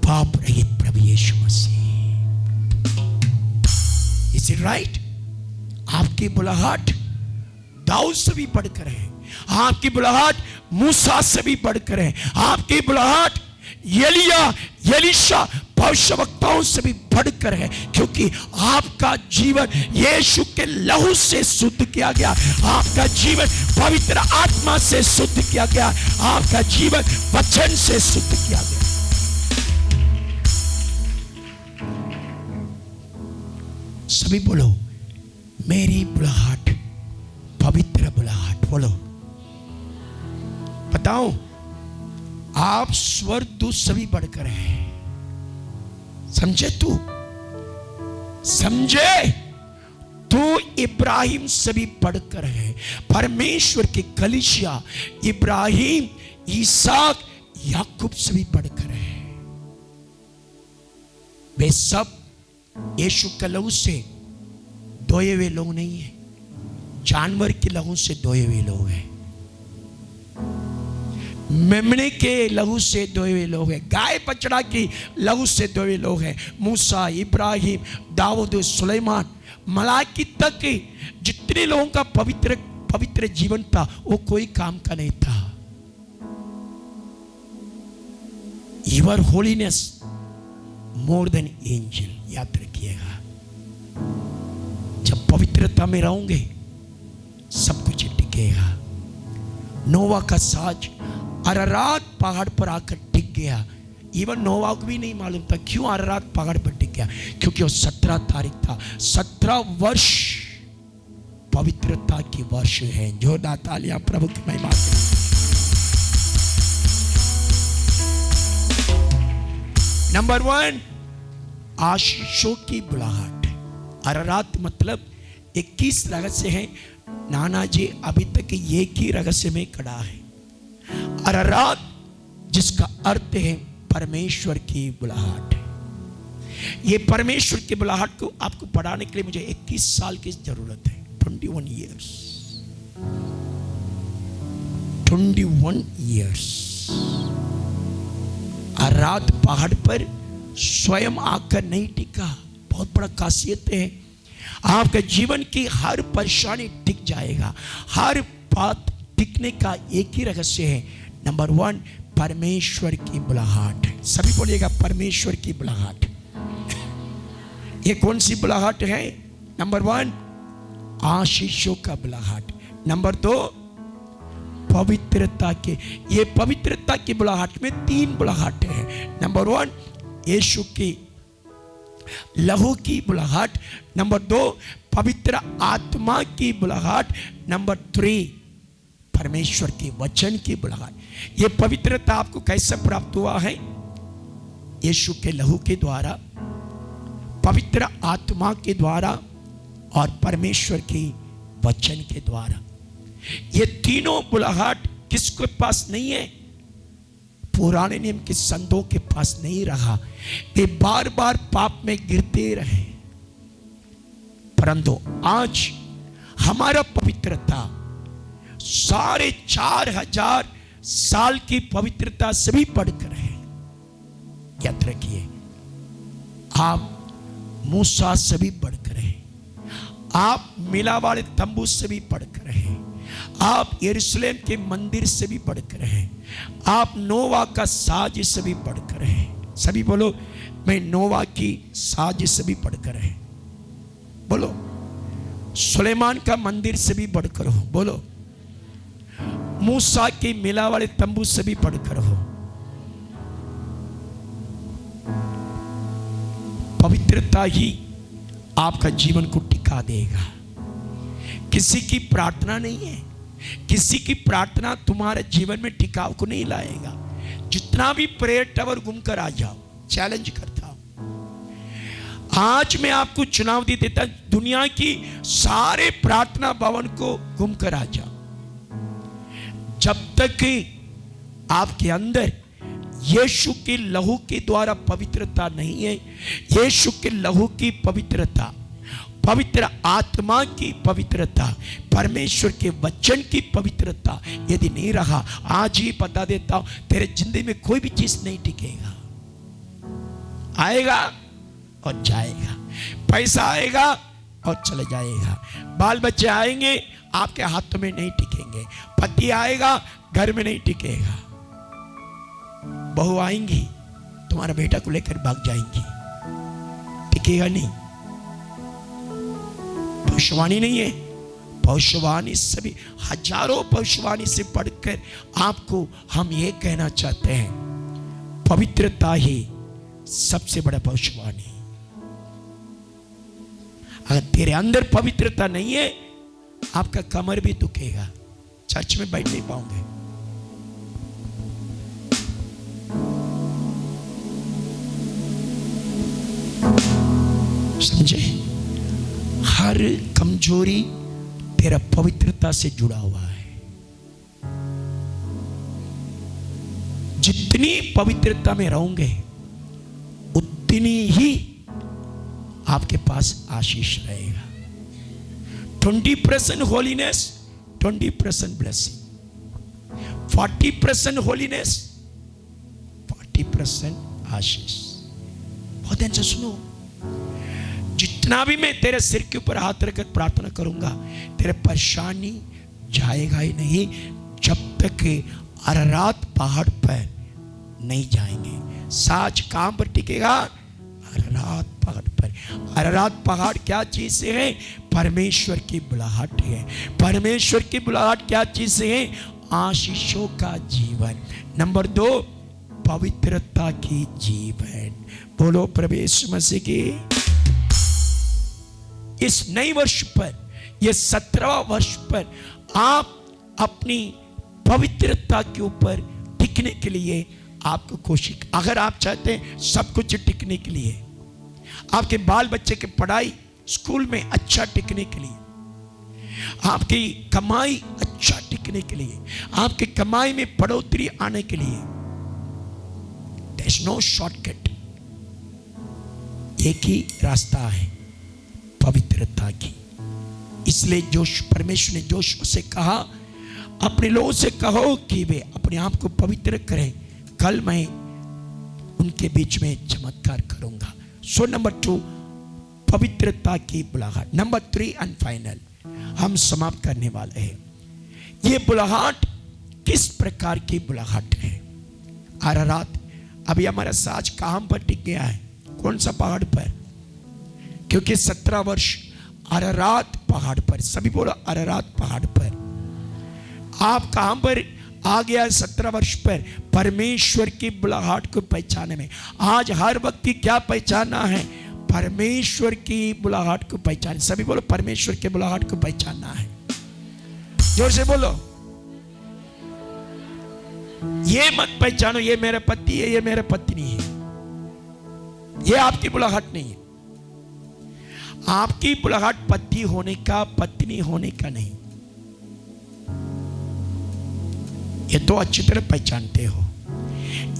पाप रहित प्रभु Yeshu Masih. Is it right? आपकी बुलाहट दाऊद से भी बढ़कर है, आपकी बुलाहट मूसा से भी बढ़कर है, आपकी बुलाहट एलिया एलीशा भविष्यवक्ताओं से भी बढ़कर है, क्योंकि आपका जीवन यीशु के लहू से शुद्ध किया गया, आपका जीवन पवित्र आत्मा से शुद्ध किया गया, आपका जीवन वचन से शुद्ध किया गया। सभी बोलो, मेरी बुलाहट पवित्र बुलाहट। बोलो, बताओ, आप स्वर्गदूत सभी बढ़कर है। समझे? तू समझे? तू इब्राहिम से भी बढ़कर है। परमेश्वर की कलीसिया इब्राहिम इसहाक याकूब से भी बढ़कर है। वे सब यीशु के लहू से धोए हुए लोग नहीं है, जानवर के लहू से धोए हुए लोग हैं, मेमने के लहू से धोए हुए लोग हैं, गाय बछड़ा की लहू से धोए हुए लोग हैं। मूसा, इब्राहिम, दाऊद, सुलेमान, मलाकी तक जितने लोगों का पवित्र जीवन था, वो कोई काम का नहीं था। Your holiness more than angel. याद रखिएगा, जब पवित्रता में रहोगे सब कुछ टिकेगा। नोवा का साज अरारात पहाड़ पर आकर टिक गया। इवन नोवा को भी नहीं मालूम था क्यों अरारात पहाड़ पर टिक गया, क्योंकि वो 17 तारीख था। 17 वर्ष पवित्रता की वर्ष है। जोरदार तालियां प्रभु की महिमा के लिए। नंबर 1, आशीषों की बुलाहट। अरारात मतलब 21 रहस्य है। नाना जी अभी तक एक ही रहस्य में खड़ा है, अरारात, जिसका अर्थ है परमेश्वर की बुलाहट। ये परमेश्वर की बुलाहट को आपको पढ़ाने के लिए मुझे 21 साल की जरूरत है। 21 ईयर्स 21 ईयर्स। अरारात पहाड़ पर स्वयं आकर नहीं टिका। बहुत बड़ा खासियत है, आपके जीवन की हर परेशानी टिक जाएगा। हर बात टिकने का एक ही रहस्य है। नंबर 1, परमेश्वर की बुलाहट। सभी बोलिएगा, परमेश्वर की बुलाहट। ये कौन सी बुलाहट है? नंबर 1, आशीषों का बुलाहट। नंबर 2, पवित्रता के, ये पवित्रता की बुलाहट में 3 बुलाहट है। नंबर 1 यीशु की लहू की बुलाहट, नंबर 2 पवित्र आत्मा की बुलाहट, नंबर 3 परमेश्वर के वचन की बुलाहट। ये पवित्रता आपको कैसे प्राप्त हुआ है? यीशु के लहू के द्वारा, पवित्र आत्मा के द्वारा और परमेश्वर के वचन के द्वारा। ये तीनों बुलाहट किसके पास नहीं है? पुराने नियम के संतों के पास नहीं रहा। वे बार बार पाप में गिरते रहे, परंतु आज हमारा पवित्रता साढ़े 4,000 साल की पवित्रता से भी बढ़कर है। याद रखिए, आप मूसा से भी बढ़कर है, आप मिला वाले तंबू से भी बढ़कर है, आप यरूशलेम के मंदिर से भी बढ़कर है, आप नोवा का साज से भी बढ़कर है। सभी बोलो, मैं नोवा की साज से भी बढ़कर है। बोलो, सुलेमान का मंदिर से भी बढ़कर हो। बोलो, मूसा के मिला वाले तंबू से भी बढ़कर हो। पवित्रता ही आपका जीवन को टिका देगा। किसी की प्रार्थना नहीं है, किसी की प्रार्थना तुम्हारे जीवन में टिकाव को नहीं लाएगा। जितना भी प्रेयर टावर घूमकर आ जाओ, चैलेंज करता हूं, आज मैं आपको चुनौती देता, दुनिया की सारे प्रार्थना भवन को घूमकर आ जाओ। जब तक कि आपके अंदर यीशु के लहू के द्वारा पवित्रता नहीं है, यीशु के लहू की पवित्रता, पवित्र आत्मा की पवित्रता, परमेश्वर के वचन की पवित्रता यदि नहीं रहा, आज ही बता देता हूं, तेरे जिंदगी में कोई भी चीज नहीं टिकेगा। आएगा और जाएगा, पैसा आएगा और चले जाएगा, बाल बच्चे आएंगे आपके हाथों में नहीं टिकेंगे, पति आएगा घर में नहीं टिकेगा, बहू आएंगी तुम्हारा बेटा को लेकर भाग जाएंगी, टिकेगा नहीं। भविष्यवाणी नहीं है, भविष्यवाणी सभी हजारों भविष्यवाणी से पढ़कर आपको हम ये कहना चाहते हैं, पवित्रता ही सबसे बड़ा भविष्यवाणी। अगर तेरे अंदर पवित्रता नहीं है, आपका कमर भी दुखेगा, चर्च में बैठ नहीं पाओगे। समझे? हर कमजोरी तेरा पवित्रता से जुड़ा हुआ है। जितनी पवित्रता में रहोगे उतनी ही आपके पास आशीष रहेगा। 20% होलीनेस, 20% ब्लेसिंग, 40% होलीनेस, 40% आशीष। बहुत ध्यान से सुनो, जितना भी मैं तेरे सिर के ऊपर हाथ रखकर प्रार्थना करूंगा, तेरे परेशानी जाएगा ही नहीं जब तक कि अरारात पहाड़ पर नहीं जाएंगे। साज कहां पर टिकेगा? अरारात पहाड़ पर। अरारात पहाड़ क्या चीज है? परमेश्वर की बुलाहट है। परमेश्वर की बुलाहट क्या चीज है? आशीषों का जीवन। नंबर 2, पवित्रता की जीवन। बोलो प्रभु यीशु मसीह की। इस नए वर्ष पर, ये 17वां वर्ष पर आप अपनी पवित्रता के ऊपर टिकने के लिए आपको कोशिश, अगर आप चाहते हैं सब कुछ टिकने के लिए, आपके बाल बच्चे की पढ़ाई स्कूल में अच्छा टिकने के लिए, आपकी कमाई अच्छा टिकने के लिए, आपकी कमाई में बढ़ोतरी आने के लिए, देयर इज नो शॉर्टकट। एक ही रास्ता है, पवित्रता की। इसलिए जोश, परमेश्वर ने जोशुआ से कहा, अपने लोगों से कहो कि वे अपने आप को पवित्र करें, कल मैं उनके बीच में चमत्कार करूंगा। सो नंबर 2, पवित्रता की बुलाहट। नंबर 3 एंड फाइनल, हम समाप्त करने वाले हैं। ये बुलाहट किस प्रकार की बुलाहट है? अरारात, अभी हमारा साज कहां पर टिक गया है? कौन सा पहाड़ पर? क्योंकि 17 वर्ष अरारात पहाड़ पर। सभी बोलो अरारात पहाड़ पर। आप कहां पर आ गया 17 वर्ष पर? परमेश्वर की बुलाहट को पहचाने में। आज हर व्यक्ति क्या पहचानना है? परमेश्वर की बुलाहट को पहचाने। सभी बोलो, परमेश्वर की बुलाहट को पहचानना है। जोर से बोलो। ये मत पहचानो ये मेरा पति है, ये मेरा पत्नी है। ये आपकी बुलाहट नहीं है। आपकी बुलाहट पति होने का, पत्नी होने का नहीं। ये तो अच्छी तरह पहचानते हो।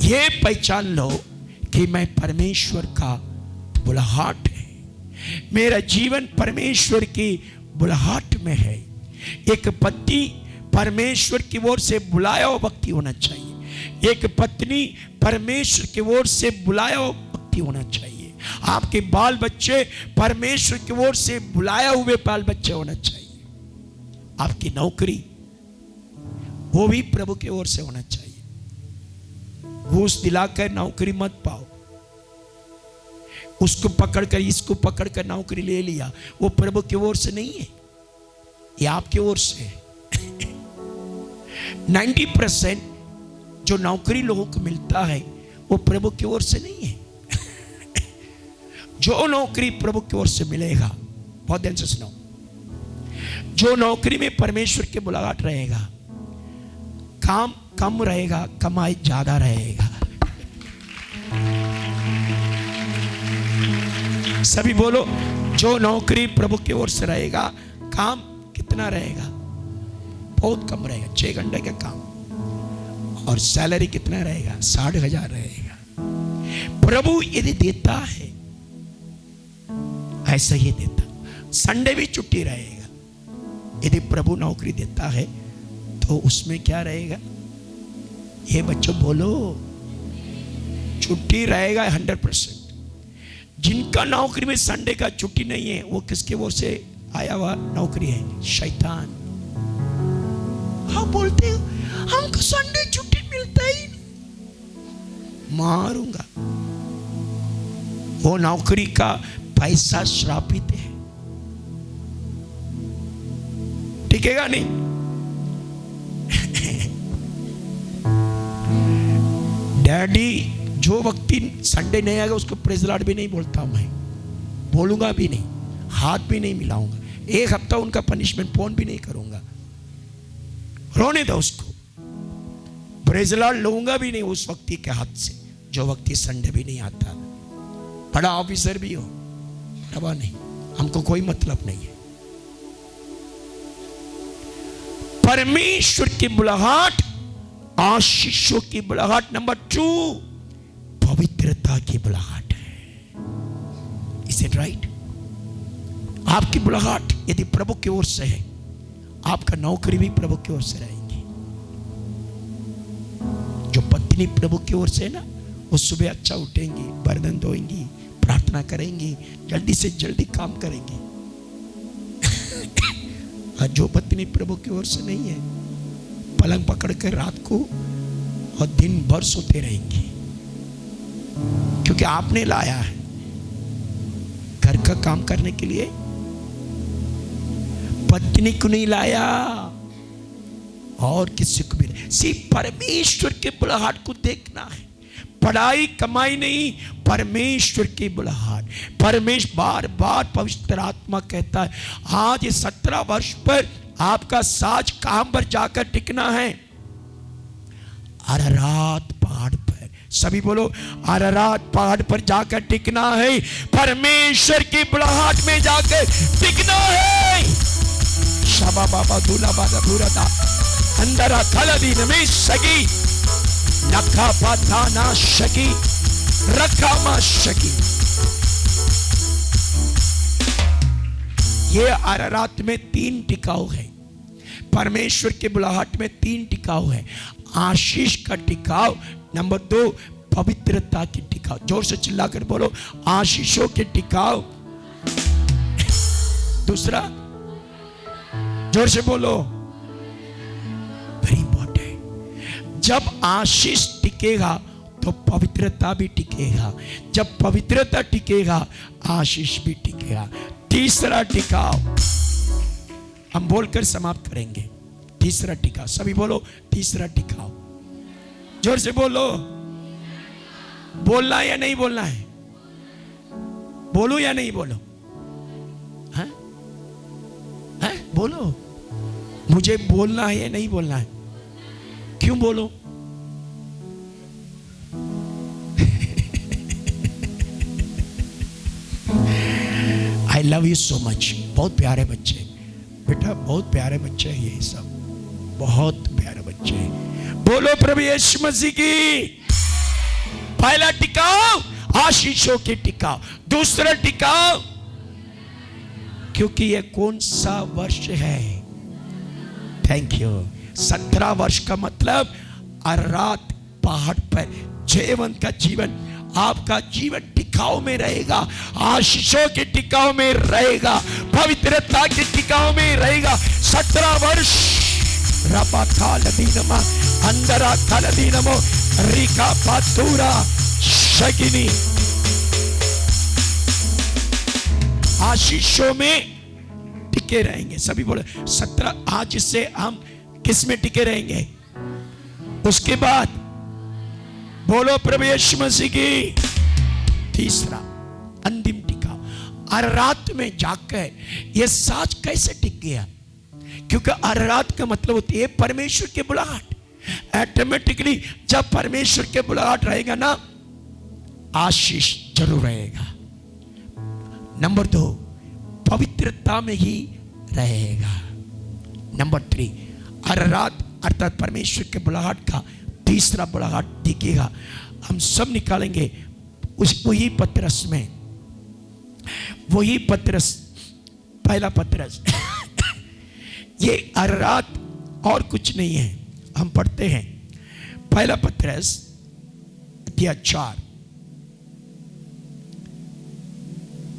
ये पहचान लो कि मैं परमेश्वर का बुलाहट है, मेरा जीवन परमेश्वर की बुलाहट में है। एक पति परमेश्वर की ओर से बुलाया हुआ व्यक्ति होना चाहिए। एक पत्नी परमेश्वर की ओर से बुलाया हुआ व्यक्ति होना चाहिए। आपके बाल बच्चे परमेश्वर की ओर से बुलाया हुए बाल बच्चे होना चाहिए। आपकी नौकरी वो भी प्रभु की ओर से होना चाहिए। घूस दिलाकर नौकरी मत पाओ। उसको पकड़कर, इसको पकड़कर नौकरी ले लिया, वो प्रभु की ओर से नहीं है, ये आपकी ओर से है। 90% जो नौकरी लोगों को मिलता है वो प्रभु की ओर से नहीं है। जो नौकरी प्रभु की ओर से मिलेगा, बहुत ध्यान से सुनो, जो नौकरी में परमेश्वर के बुलाहट रहेगा, काम कम रहेगा, कमाई ज्यादा रहेगा। सभी बोलो, जो नौकरी प्रभु की ओर से रहेगा, काम कितना रहेगा? बहुत कम रहेगा, 6 घंटे का काम। और सैलरी कितना रहेगा? 60,000 रहेगा। प्रभु यदि देता है ऐसा ही देता, संडे भी छुट्टी रहेगा। यदि प्रभु नौकरी देता है तो उसमें क्या रहेगा? ये बच्चों बोलो, छुट्टी रहेगा 100%। जिनका नौकरी में संडे का छुट्टी नहीं है, वो किसके ओर से आया हुआ नौकरी है? शैतान। आप बोलते हो हमको संडे छुट्टी मिलता ही नहीं, मारूंगा। वो नौकरी का पैसा श्रापित है, टिकेगा नहीं। डैडी, जो व्यक्ति संडे नहीं आएगा उसको प्रेज लॉर्ड भी नहीं बोलता मैं, बोलूंगा भी नहीं, हाथ भी नहीं मिलाऊंगा। 1 हफ्ता उनका पनिशमेंट फोन भी नहीं करूंगा, रोने दो उसको। प्रेज लॉर्ड लूंगा भी नहीं उस व्यक्ति के हाथ से जो व्यक्ति संडे भी नहीं आता। बड़ा ऑफिसर भी हो, दबा नहीं, हमको कोई मतलब नहीं है। परमेश्वर की बुलाहट आशीषों की बुलाहट। नंबर 2 पवित्रता की बुलाहट है। Is it right? आपकी बुलाहट यदि प्रभु की ओर से है, आपका नौकरी भी प्रभु की ओर से रहेगी। जो पत्नी प्रभु की ओर से है ना, वो सुबह अच्छा उठेंगी, बर्तन धोएंगी, प्रार्थना करेंगी, जल्दी से जल्दी काम करेंगी। और जो पत्नी प्रभु की ओर से नहीं है, पलंग पकड़कर रात को और दिन भर सोते रहेंगी, क्योंकि आपने लाया है घर का काम करने के लिए, पत्नी को नहीं लाया और किसी को भी नहीं। सिर्फ परमेश्वर के बुलाहट को देखना है, पढ़ाई कमाई नहीं, परमेश्वर की बुलाहट। परमेश्वर बार बार पवित्र आत्मा कहता है, आज 17 वर्ष पर आपका साज कहां पर जाकर टिकना है? अरारात पहाड़ पर। सभी बोलो, अरारात पहाड़ पर जाकर टिकना है, परमेश्वर की बुलाहट में जाकर टिकना है। शाबा बाबा दूला बाबा बुरादा अंदरा कलदी नमे सगी नखा पाता ना शकी रखा मा शकी। ये अरारात में 3 टिकाऊ है। परमेश्वर के बुलाहट में 3 टिकाऊ है। आशीष का टिकाव, नंबर 2 पवित्रता की टिकाव। जोर से चिल्लाकर बोलो, आशीषों के टिकाव। दूसरा, जोर से बोलो, वेरी इंपॉर्टेंट। जब आशीष टिकेगा तो पवित्रता भी टिकेगा, जब पवित्रता टिकेगा आशीष भी टिकेगा। तीसरा टिकाव हम बोलकर समाप्त करेंगे। तीसरा टिकाव। सभी बोलो तीसरा टिकाव, जोर से बोलो। बोलना है या नहीं बोलना है? बोलो या नहीं बोलो? हैं? हैं? बोलो। मुझे बोलना है या नहीं बोलना है? क्यों बोलो? I love you so much. बहुत प्यारे बच्चे बेटा, बहुत प्यारे बच्चे हैं ये सब, बहुत प्यारे बच्चे हैं। बोलो प्रभु यीशु मसीह की। पहला टिकाव आशीषों के टिकाव, दूसरा टिकाव, क्योंकि ये कौन सा वर्ष है? Thank you. 17 वर्ष का मतलब अरात पहाड़ पर जयवंत का जीवन, आपका जीवन टिकाव में रहेगा, आशीषों के टिकाव में रहेगा, पवित्रता के टिकाव में रहेगा। 17 वर्ष रबा खालदीनमा अंदरा खालदीनमो रिका पातूरा शगिनी, आशीषों में टिके रहेंगे। सभी बोले 17। आज से हम किस में टिके रहेंगे? उसके बाद बोलो प्रभु यीशु मसीह की। तीसरा अंतिम टिकाव अरात में जाकर यह साज कैसे टिक गया? क्योंकि अरात का मतलब होती है परमेश्वर के बुलाहट। ऑटोमेटिकली जब परमेश्वर के बुलाहट रहेगा ना, आशीष जरूर रहेगा। नंबर 2, पवित्रता में ही रहेगा। नंबर 3, अरात अर्थात परमेश्वर के बुलाहट का तीसरा बुलाहट दिखेगा। हम सब निकालेंगे उस वही पत्रस में, वही पत्रस, पहला पत्रस। ये अरात और कुछ नहीं है। हम पढ़ते हैं पहला पत्रस अध्याय 4,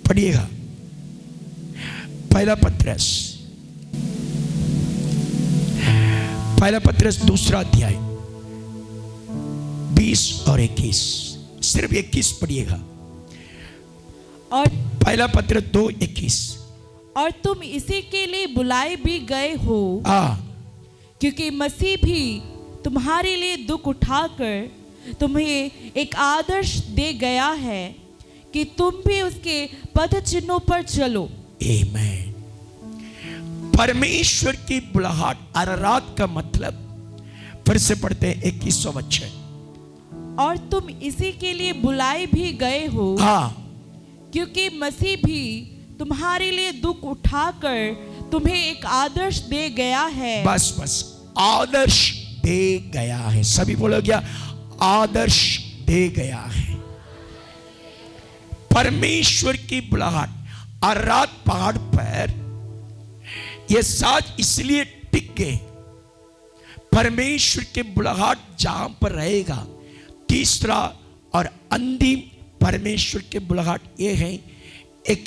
पढ़िएगा। पहला पत्रस दूसरा अध्याय 20 और 21, सिर्फ 21 पढ़िएगा। और पहला पत्रस 2:21। और तुम इसी के लिए बुलाए भी गए हो, क्योंकि मसीह भी तुम्हारे लिए दुख उठाकर तुम्हें एक आदर्श दे गया है कि तुम भी उसके पद चिन्हों पर चलो। आमीन। परमेश्वर की बुलाहट अरात का मतलब, फिर से पढ़ते हैं 21 बच्चे। और तुम इसी के लिए बुलाए भी गए हो, क्योंकि मसीह भी तुम्हारे लिए दुख उठाकर तुम्हें एक आदर्श दे गया है। बस आदर्श दे गया है। सभी बोलो क्या? आदर्श दे गया है। परमेश्वर की बुलाहट अरात पहाड़ पर यह साज इसलिए टिक गए, परमेश्वर के बुलाहट जहां पर रहेगा। तीसरा और अंतिम परमेश्वर के बुलाहट ये है, एक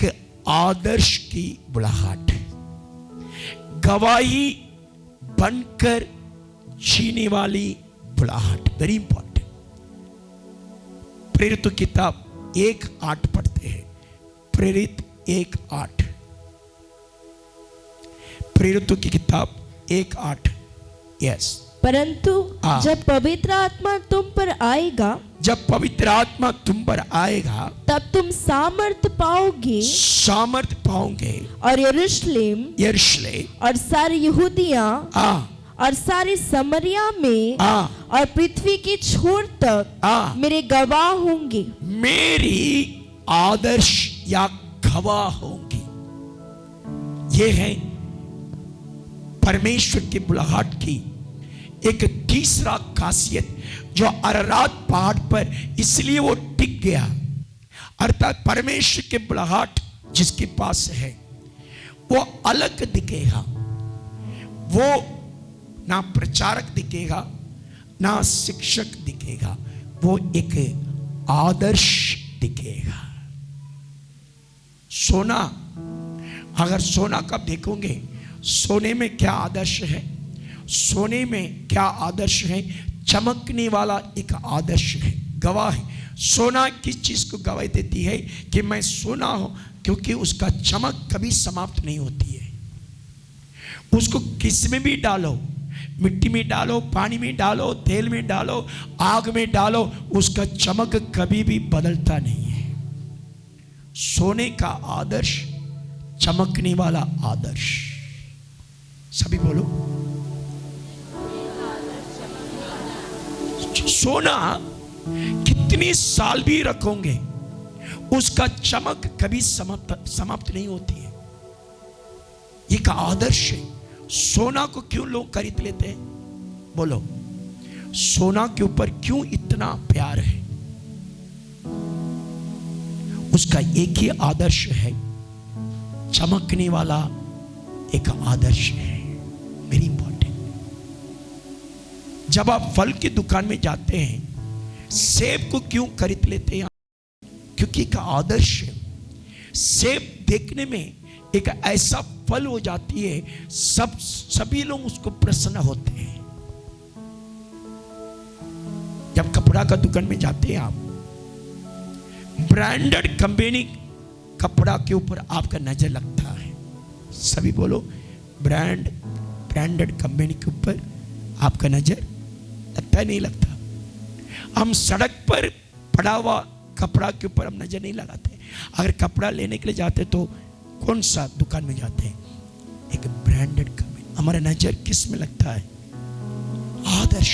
आदर्श की बुलाहट, गवाही बनकर जीने वाली बुलाहट। Very important. प्रेरित किताब 1:8 पढ़ते हैं। प्रेरित 1:8, प्रेरित की किताब 1:8। यस। परंतु जब पवित्र आत्मा तुम पर आएगा, जब पवित्र आत्मा तुम पर आएगा, तब तुम सामर्थ पाओगे, सामर्थ पाओगे। और यरूशलेम और सारी यहूदिया और सारी समरिया में और पृथ्वी की छोर तक मेरे गवाह होंगे। मेरी आदर्श या गवाह होंगे। ये है परमेश्वर की बुलाहट की एक तीसरा खासियत, जो अरात पहाड़ पर इसलिए वो टिक गया। अर्थात परमेश्वर के बुलाहट जिसके पास है वो अलग दिखेगा। वो ना प्रचारक दिखेगा, ना शिक्षक दिखेगा, वो एक आदर्श दिखेगा। सोना, अगर सोना कब देखोगे, सोने में क्या आदर्श है? सोने में क्या आदर्श है? चमकने वाला एक आदर्श है, गवाह है। सोना किस चीज को गवाही देती है कि मैं सोना हूं? क्योंकि उसका चमक कभी समाप्त नहीं होती है। उसको किस में भी डालो, मिट्टी में डालो, पानी में डालो, तेल में डालो, आग में डालो, उसका चमक कभी भी बदलता नहीं है। सोने का आदर्श, चमकने वाला आदर्श। सभी बोलो। सोना कितनी साल भी रखोगे उसका चमक कभी समाप्त नहीं होती है। ये का आदर्श है। सोना को क्यों लोग खरीद लेते हैं? बोलो, सोना के ऊपर क्यों इतना प्यार है? उसका एक ही आदर्श है, चमकने वाला एक आदर्श है। Very important. जब आप फल की दुकान में जाते हैं, सेब को क्यों खरीद लेते हैं? क्योंकि एक आदर्श है। सेब देखने में एक ऐसा फल हो जाती है, सभी लोग उसको प्रसन्न होते हैं। जब कपड़ा का दुकान में जाते हैं आप, ब्रांडेड कंपनी कपड़ा के ऊपर आपका नजर लगता है। सभी बोलो, ब्रांडेड कंपनी के ऊपर आपका नजर लगता है? नहीं लगता। हम सड़क पर पड़ा हुआ कपड़ा के ऊपर हम नजर नहीं लगाते। अगर कपड़ा लेने के लिए जाते तो कौन सा दुकान में जाते हैं? एक ब्रांडेड कंपनी। हमारा नजर किस में लगता है? आदर्श।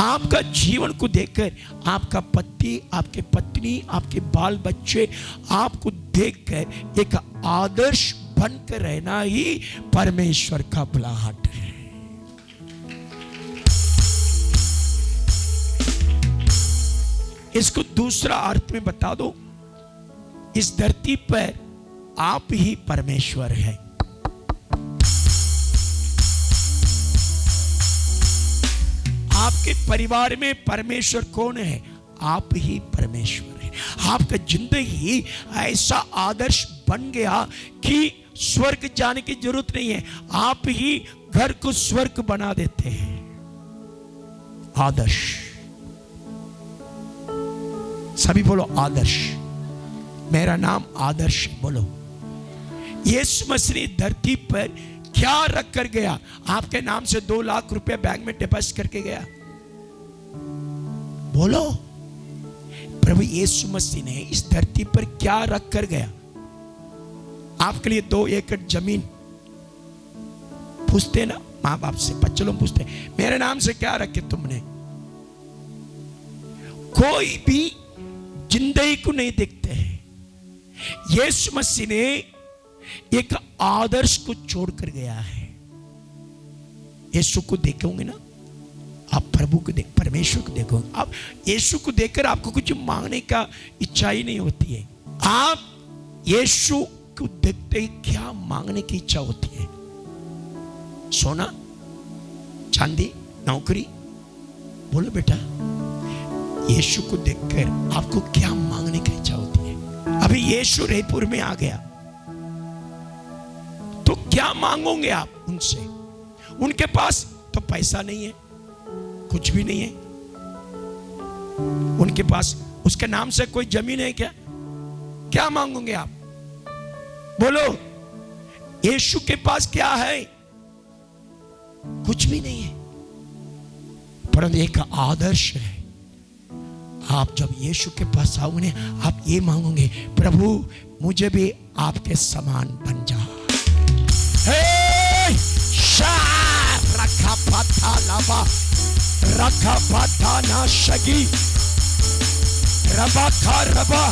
आपका जीवन को देखकर आपका पति, आपके पत्नी, आपके बाल बच्चे आपको देखकर एक आदर्श बनकर रहना ही परमेश्वर का बुलाहट है। इसको दूसरा अर्थ में बता दो, इस धरती पर आप ही परमेश्वर है। आपके परिवार में परमेश्वर कौन है? आप ही परमेश्वर है। आपका जिंदगी ऐसा आदर्श बन गया कि स्वर्ग जाने की जरूरत नहीं है, आप ही घर को स्वर्ग बना देते हैं। आदर्श। सभी बोलो आदर्श। मेरा नाम आदर्श। बोलो। यीशु मसीह धरती पर क्या रख कर गया? आपके नाम से 2 लाख रुपए बैंक में डिपॉजिट करके गया। बोलो, प्रभु यीशु मसीह ने इस धरती पर क्या रख कर गया? आपके लिए 2 एकड़ जमीन। पूछते ना माँ बाप से, बच्चे लोग पूछते, मेरे नाम से क्या रखे तुमने? कोई भी जिंदगी को नहीं देखते हैं। यीशु मसीह ने एक आदर्श को छोड़कर गया है। यीशु को देखोगे ना, आप प्रभु को देख, परमेश्वर को देखोगे। आप यीशु को देखकर आपको कुछ मांगने का इच्छा ही नहीं होती है। आप यीशु को देखते ही क्या मांगने की इच्छा होती है? सोना, चांदी, नौकरी? बोलो बेटा, यीशु को देखकर आपको क्या मांगने की इच्छा होती है? अभी यीशु रायपुर में आ गया तो क्या मांगोगे आप उनसे? उनके पास तो पैसा नहीं है, कुछ भी नहीं है। उनके पास उसके नाम से कोई जमीन है क्या? क्या मांगोगे आप? बोलो। यीशु के पास क्या है? कुछ भी नहीं है, परंतु एक आदर्श है। आप जब यीशु के पास आओगे, आप ये मांगोगे, प्रभु मुझे भी आपके समान बन जा। रखा पता लावा, रखा पता ना शगी, रबा खा रबा।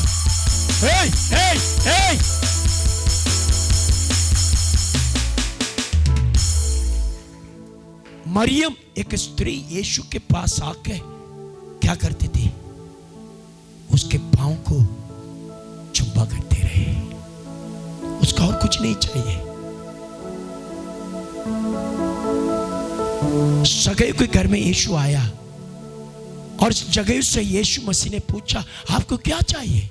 मरियम एक स्त्री यीशु के पास आके क्या करती थी? उसके पांव को चुम्बा करते रहे। उसका और कुछ नहीं चाहिए। जगह के घर में यीशु आया और जगह से यीशु मसीह ने पूछा, आपको क्या चाहिए?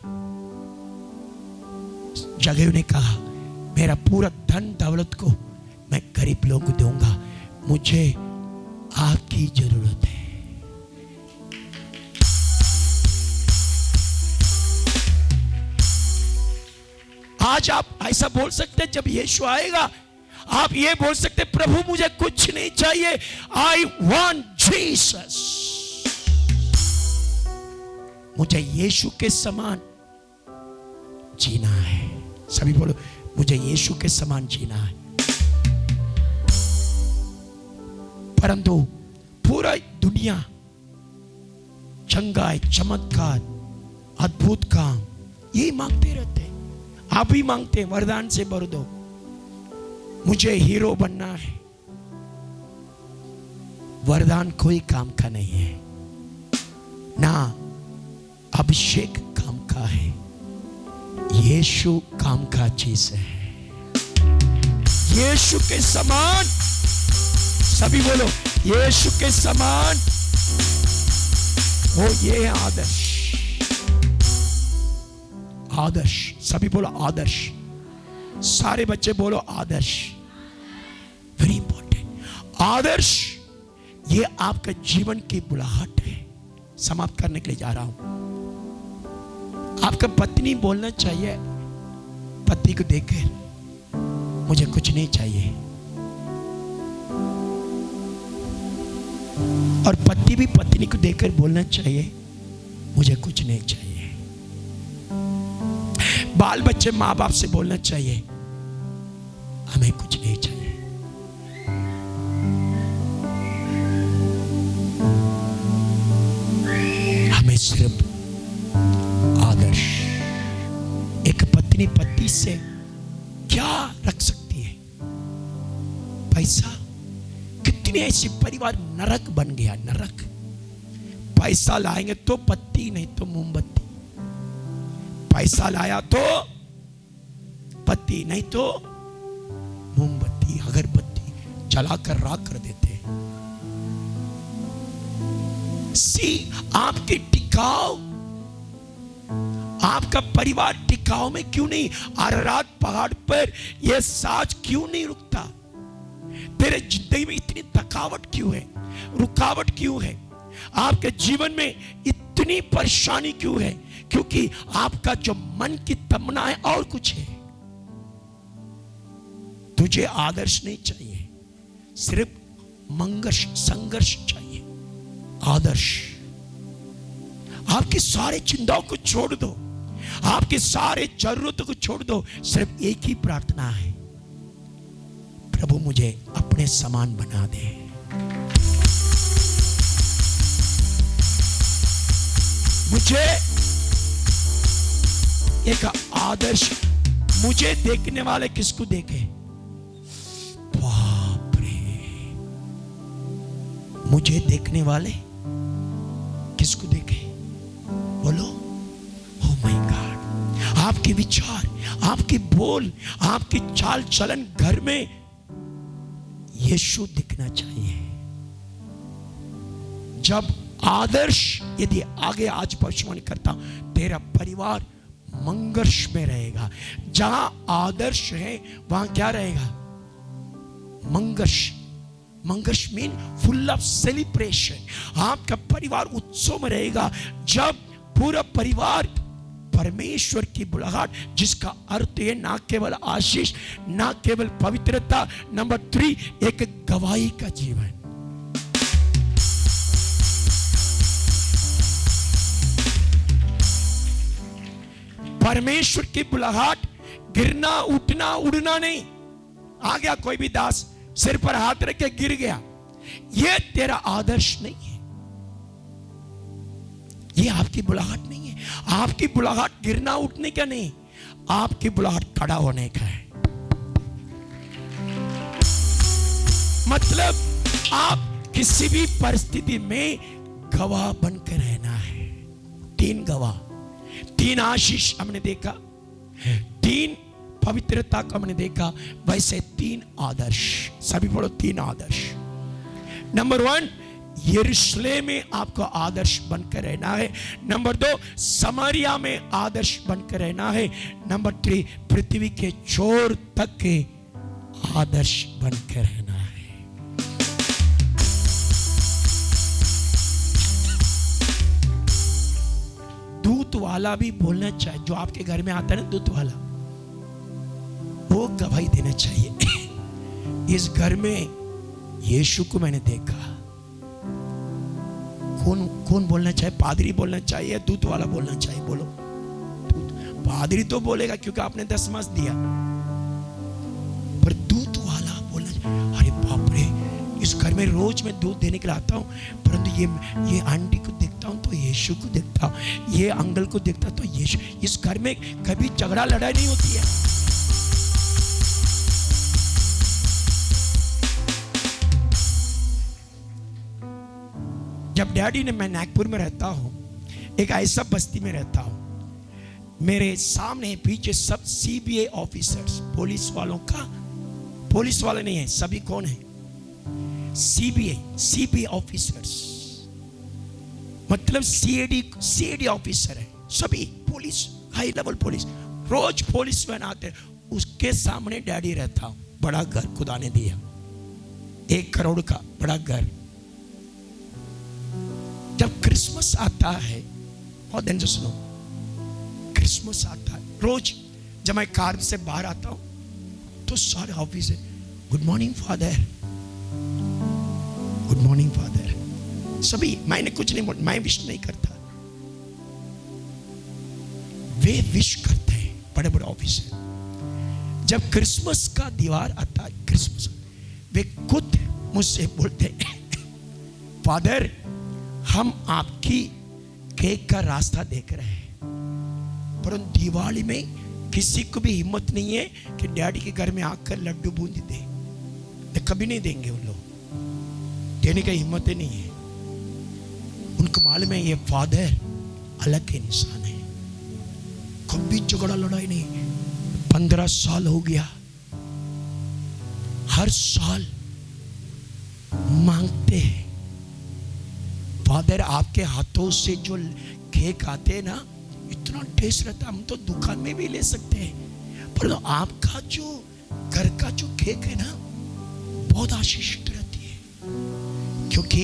जगह ने कहा, मेरा पूरा धन दौलत को मैं गरीब लोगों को दूंगा, मुझे आपकी जरूरत है। आज आप ऐसा बोल सकते हैं, जब यीशु आएगा आप ये बोल सकते प्रभु मुझे कुछ नहीं चाहिए, आई वॉन्ट जीसस। मुझे यीशु के समान जीना है। सभी बोलो, मुझे यीशु के समान जीना है। परंतु पूरा दुनिया चंगाई, चमत्कार, अद्भुत काम यही मांगते रहते हैं। आप भी मांगते हैं, वरदान से भर दो, मुझे हीरो बनना है। वरदान कोई काम का नहीं है, ना अभिषेक काम का है, यीशु काम का चीज है। यीशु के समान, सभी बोलो यीशु के समान, वो ये है आदर्श। आदर्श, सभी बोलो आदर्श। सारे बच्चे बोलो आदर्श। Very important. आदर्श ये आपका जीवन की बुलाहट है। समाप्त करने के लिए जा रहा हूं। आपका पत्नी बोलना चाहिए पति को देखकर, मुझे कुछ नहीं चाहिए। और पति भी पत्नी को देखकर बोलना चाहिए, मुझे कुछ नहीं चाहिए। बाल बच्चे माँ बाप से बोलना चाहिए, हमें कुछ नहीं चाहिए। हमें सिर्फ आदर्श। एक पत्नी पति से क्या रख सकती है? पैसा। कितने ऐसे परिवार नरक बन गया, नरक। पैसा लाएंगे तो पत्ती, नहीं तो मोमबत्ती। पैसा लाया तो पत्ती, नहीं तो मोमबत्ती, अगरबत्ती जलाकर राख कर देते। सी, आपके टिकाव, आपका परिवार टिकाव में क्यों नहीं? अरारात पहाड़ पर यह साज क्यों नहीं रुकता? तेरे जिंदगी में इतनी थकावट क्यों है? रुकावट क्यों है? आपके जीवन में इतनी परेशानी क्यों है? क्योंकि आपका जो मन की तमन्ना है और कुछ है। तुझे आदर्श नहीं चाहिए, सिर्फ संघर्ष चाहिए। आदर्श। आपकी सारी चिंताओं को छोड़ दो, आपकी सारे जरूरतों को छोड़ दो। सिर्फ एक ही प्रार्थना है, प्रभु मुझे अपने समान बना दे। मुझे एक आदर्श। मुझे देखने वाले किसको देखे? बाप रे, मुझे देखने वाले किसको देखे? बोलो, ओ माय गॉड। आपके विचार, आपके बोल, आपकी चाल चलन, घर में यीशु दिखना चाहिए। जब आदर्श, यदि आगे आज भविष्यवाणी करता, तेरा परिवार मंगर्ष में रहेगा। जहां आदर्श है वहां क्या रहेगा? मंगर्ष। मंगर्ष मीन फुल ऑफ सेलिब्रेशन। आपका परिवार उत्सव में रहेगा जब पूरा परिवार परमेश्वर की बुलाहट, जिसका अर्थ है ना केवल आशीष, ना केवल पवित्रता, नंबर 3 एक गवाही का जीवन। परमेश्वर की बुलाहट गिरना, उठना, उड़ना नहीं। आ गया कोई भी दास, सिर पर हाथ रख के गिर गया, यह तेरा आदर्श नहीं है। यह आपकी बुलाहट नहीं है। आपकी बुलाहट गिरना उठने का नहीं, आपकी बुलाहट खड़ा होने का है। मतलब आप किसी भी परिस्थिति में गवाह बनकर रहना है। 3 गवाह, 3 आशीष हमने देखा, 3 पवित्रता को हमने देखा, वैसे 3 आदर्श। सभी बोलो 3 आदर्श। नंबर 1, यरूशलेम में आपको आदर्श बनकर रहना है। नंबर 2, समारिया में आदर्श बनकर रहना है। नंबर 3, पृथ्वी के छोर तक के आदर्श बनकर रहना है। दूत वाला भी बोलना चाहिए। जो आपके घर में आता है ना दूत वाला, वो गवाही देना चाहिए। इस घर में यीशु को मैंने देखा। कौन कौन बोलना चाहिए? पादरी बोलना चाहिए या दूत वाला बोलना चाहिए? बोलो। पादरी तो बोलेगा क्योंकि आपने 10 मास दिया, पर दूत वाला बोलना चाहिए। अरे बाप रे, इस घर में रोज मैं दूध देने के लिए आता हूँ, परंतु ये आंटी को देखता हूँ तो यीशु को देखता हूँ, ये अंकल को देखता तो यीशु। इस घर में कभी झगड़ा लड़ाई नहीं होती है। जब डैडी ने, मैं नागपुर में रहता हूँ, एक ऐसा बस्ती में रहता हूँ, मेरे सामने पीछे सब सीबीआई ऑफिसर्स, पुलिस वालों का, पुलिस वाले नहीं है, सभी कौन है? सीबीआई ऑफिसर्स, मतलब सीएडी ऑफिसर है, सभी पुलिस, हाई लेवल पुलिस, रोज पुलिस मैन आते हैं। उसके सामने डैडी रहता हूं। बड़ा घर खुदा ने दिया, 1 करोड़ का बड़ा घर। जब क्रिसमस आता है, और दिन से सुनो, क्रिसमस आता है, रोज जब मैं कार से बाहर आता हूं तो सारे ऑफिस है, good morning father, good morning father, सभी। मैंने कुछ नहीं बोला, मैं विश नहीं करता, वे विश करते हैं, बड़े बड़े ऑफिस है। जब क्रिसमस का दीवार आता है, क्रिसमस, वे खुद मुझसे बोलते हैं, फादर हम आपकी केक का रास्ता देख रहे हैं, परंतु दिवाली में किसी को भी हिम्मत नहीं है कि डैडी के घर में आकर लड्डू बूंदी दे। कभी नहीं देंगे उन लोग, देने की हिम्मत ही नहीं है। उनको मालूम है ये फादर अलग इंसान है, कभी झगड़ा लड़ाई नहीं। 15 साल हो गया, हर साल मांगते हैं, फादर आपके हाथों से जो केक आते हैं ना, इतना टेस्ट रहता है, हम तो दुकान में भी ले सकते हैं, पर तो आपका जो घर का जो केक है ना, बहुत आशीषित रहती है, क्योंकि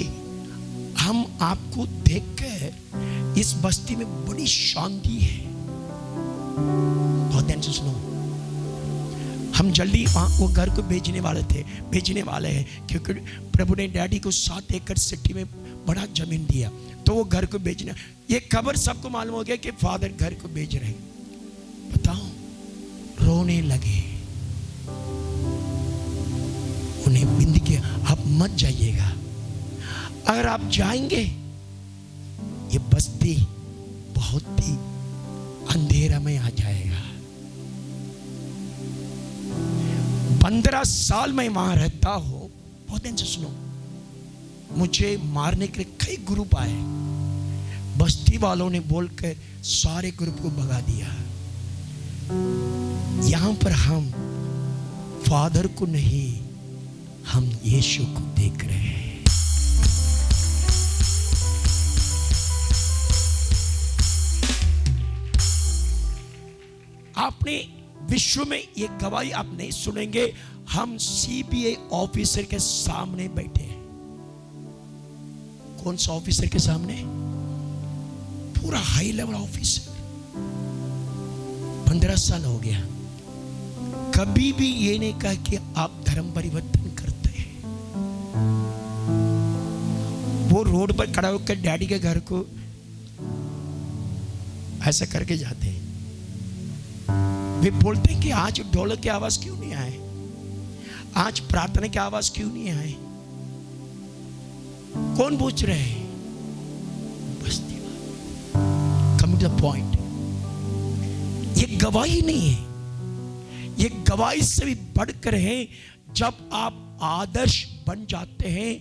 हम आपको देखकर इस बस्ती में बड़ी शांति है। बहुत ध्यान से सुनो, हम जल्दी वो घर को भेजने वाले हैं, क्योंकि प्रभु ने डैडी को 7 एकड़ सिटी में बड़ा जमीन दिया, तो वो घर को बेचना। ये खबर सबको मालूम हो गया कि फादर घर को बेच रहे हैं। बताओ, रोने लगे, उन्हें बिंद किया, आप मत जाइएगा, अगर आप जाएंगे ये बस्ती बहुत ही अंधेरा में आ जाएगा। 15 साल में वहां रहता हूं। बहुत दिन से सुनो, मुझे मारने के लिए कई ग्रुप आए, बस्ती वालों ने बोलकर सारे ग्रुप को भगा दिया। यहां पर हम फादर को नहीं, हम यीशु को देख रहे हैं। आपने विश्व में ये गवाही आप नहीं सुनेंगे, हम सीबीआई ऑफिसर के सामने बैठे हैं। कौन सा ऑफिसर के सामने? पूरा हाई लेवल ऑफिसर। 15 साल हो गया, कभी भी ये नहीं कहा कि आप धर्म परिवर्तन करते हैं। वो रोड पर खड़ा होकर डैडी के घर को ऐसा करके जाते हैं। वे बोलते हैं कि आज ढोलक की आवाज क्यों नहीं आए, आज प्रार्थना की आवाज क्यों नहीं आए? कौन पूछ रहे हैं? बस्ती वाले। Come to the point. ये गवाही नहीं है, ये गवाही से भी बढ़कर है। जब आप आदर्श बन जाते हैं,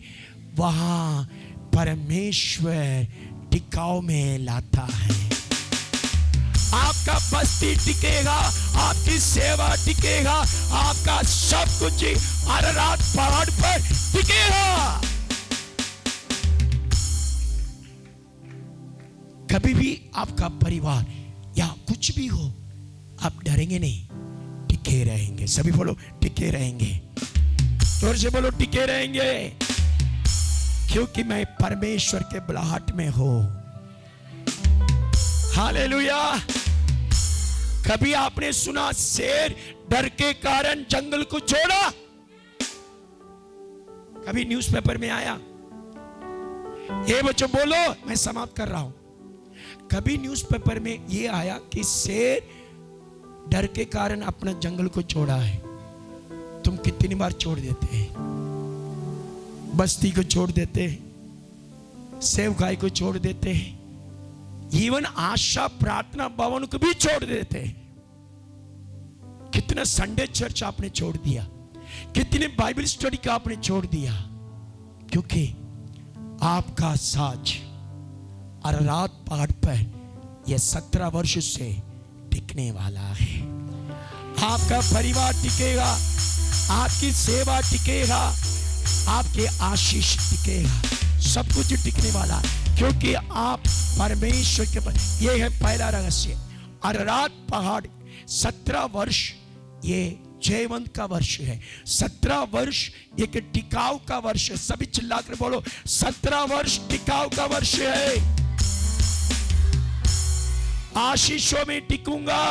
वहां परमेश्वर टिकाव में लाता है। आपका बस्ती टिकेगा, आपकी सेवा टिकेगा, आपका सब कुछ अरारात पहाड़ पर टिकेगा। कभी भी आपका परिवार या कुछ भी हो, आप डरेंगे नहीं, टिके रहेंगे। सभी बोलो टिके रहेंगे, जोर से बोलो टिके रहेंगे, क्योंकि मैं परमेश्वर के बुलाहट में हूं। हालेलुया। कभी आपने सुना शेर डर के कारण जंगल को छोड़ा? कभी न्यूज़पेपर में आया, ये बच्चों बोलो, मैं समाप्त कर रहा हूं। कभी न्यूज़पेपर में ये आया कि शेर डर के कारण अपना जंगल को छोड़ा है? तुम कितनी बार छोड़ देते हैं? बस्ती को छोड़ देते हैं, सेवकाई को छोड़ देते हैं, इवन आशा प्रार्थना भवन को भी छोड़ देते हैं। कितना संडे चर्च आपने छोड़ दिया, कितने बाइबल स्टडी का आपने छोड़ दिया, क्योंकि आपका साज अरारात पहाड़ पर यह 17 वर्ष से टिकने वाला है। आपका परिवार टिकेगा, आपकी सेवा टिकेगा, आपके आशीष टिकेगा, सब कुछ टिकने वाला है, क्योंकि आप परमेश्वर के पास। यह है पहला रहस्य। अरारात पहाड़ 17 वर्ष ये जयवंत का वर्ष है। 17 वर्ष एक टिकाऊ का वर्ष है। सभी चिल्लाकर बोलो, 17 वर्ष टिकाऊ का वर्ष है। आशीषों में टिकूंगा,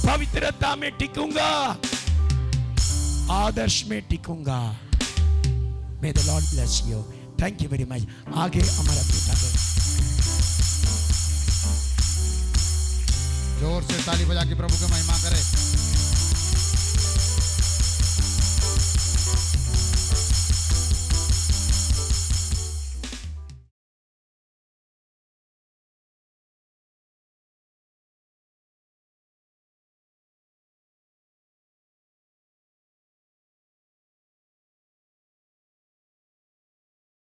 पवित्रता में टिकूंगा, आदर्श में टिकूंगा। May the Lord bless you. Thank you very much. आगे हमारा बेटा है। जोर से ताली बजा के प्रभु की महिमा करें।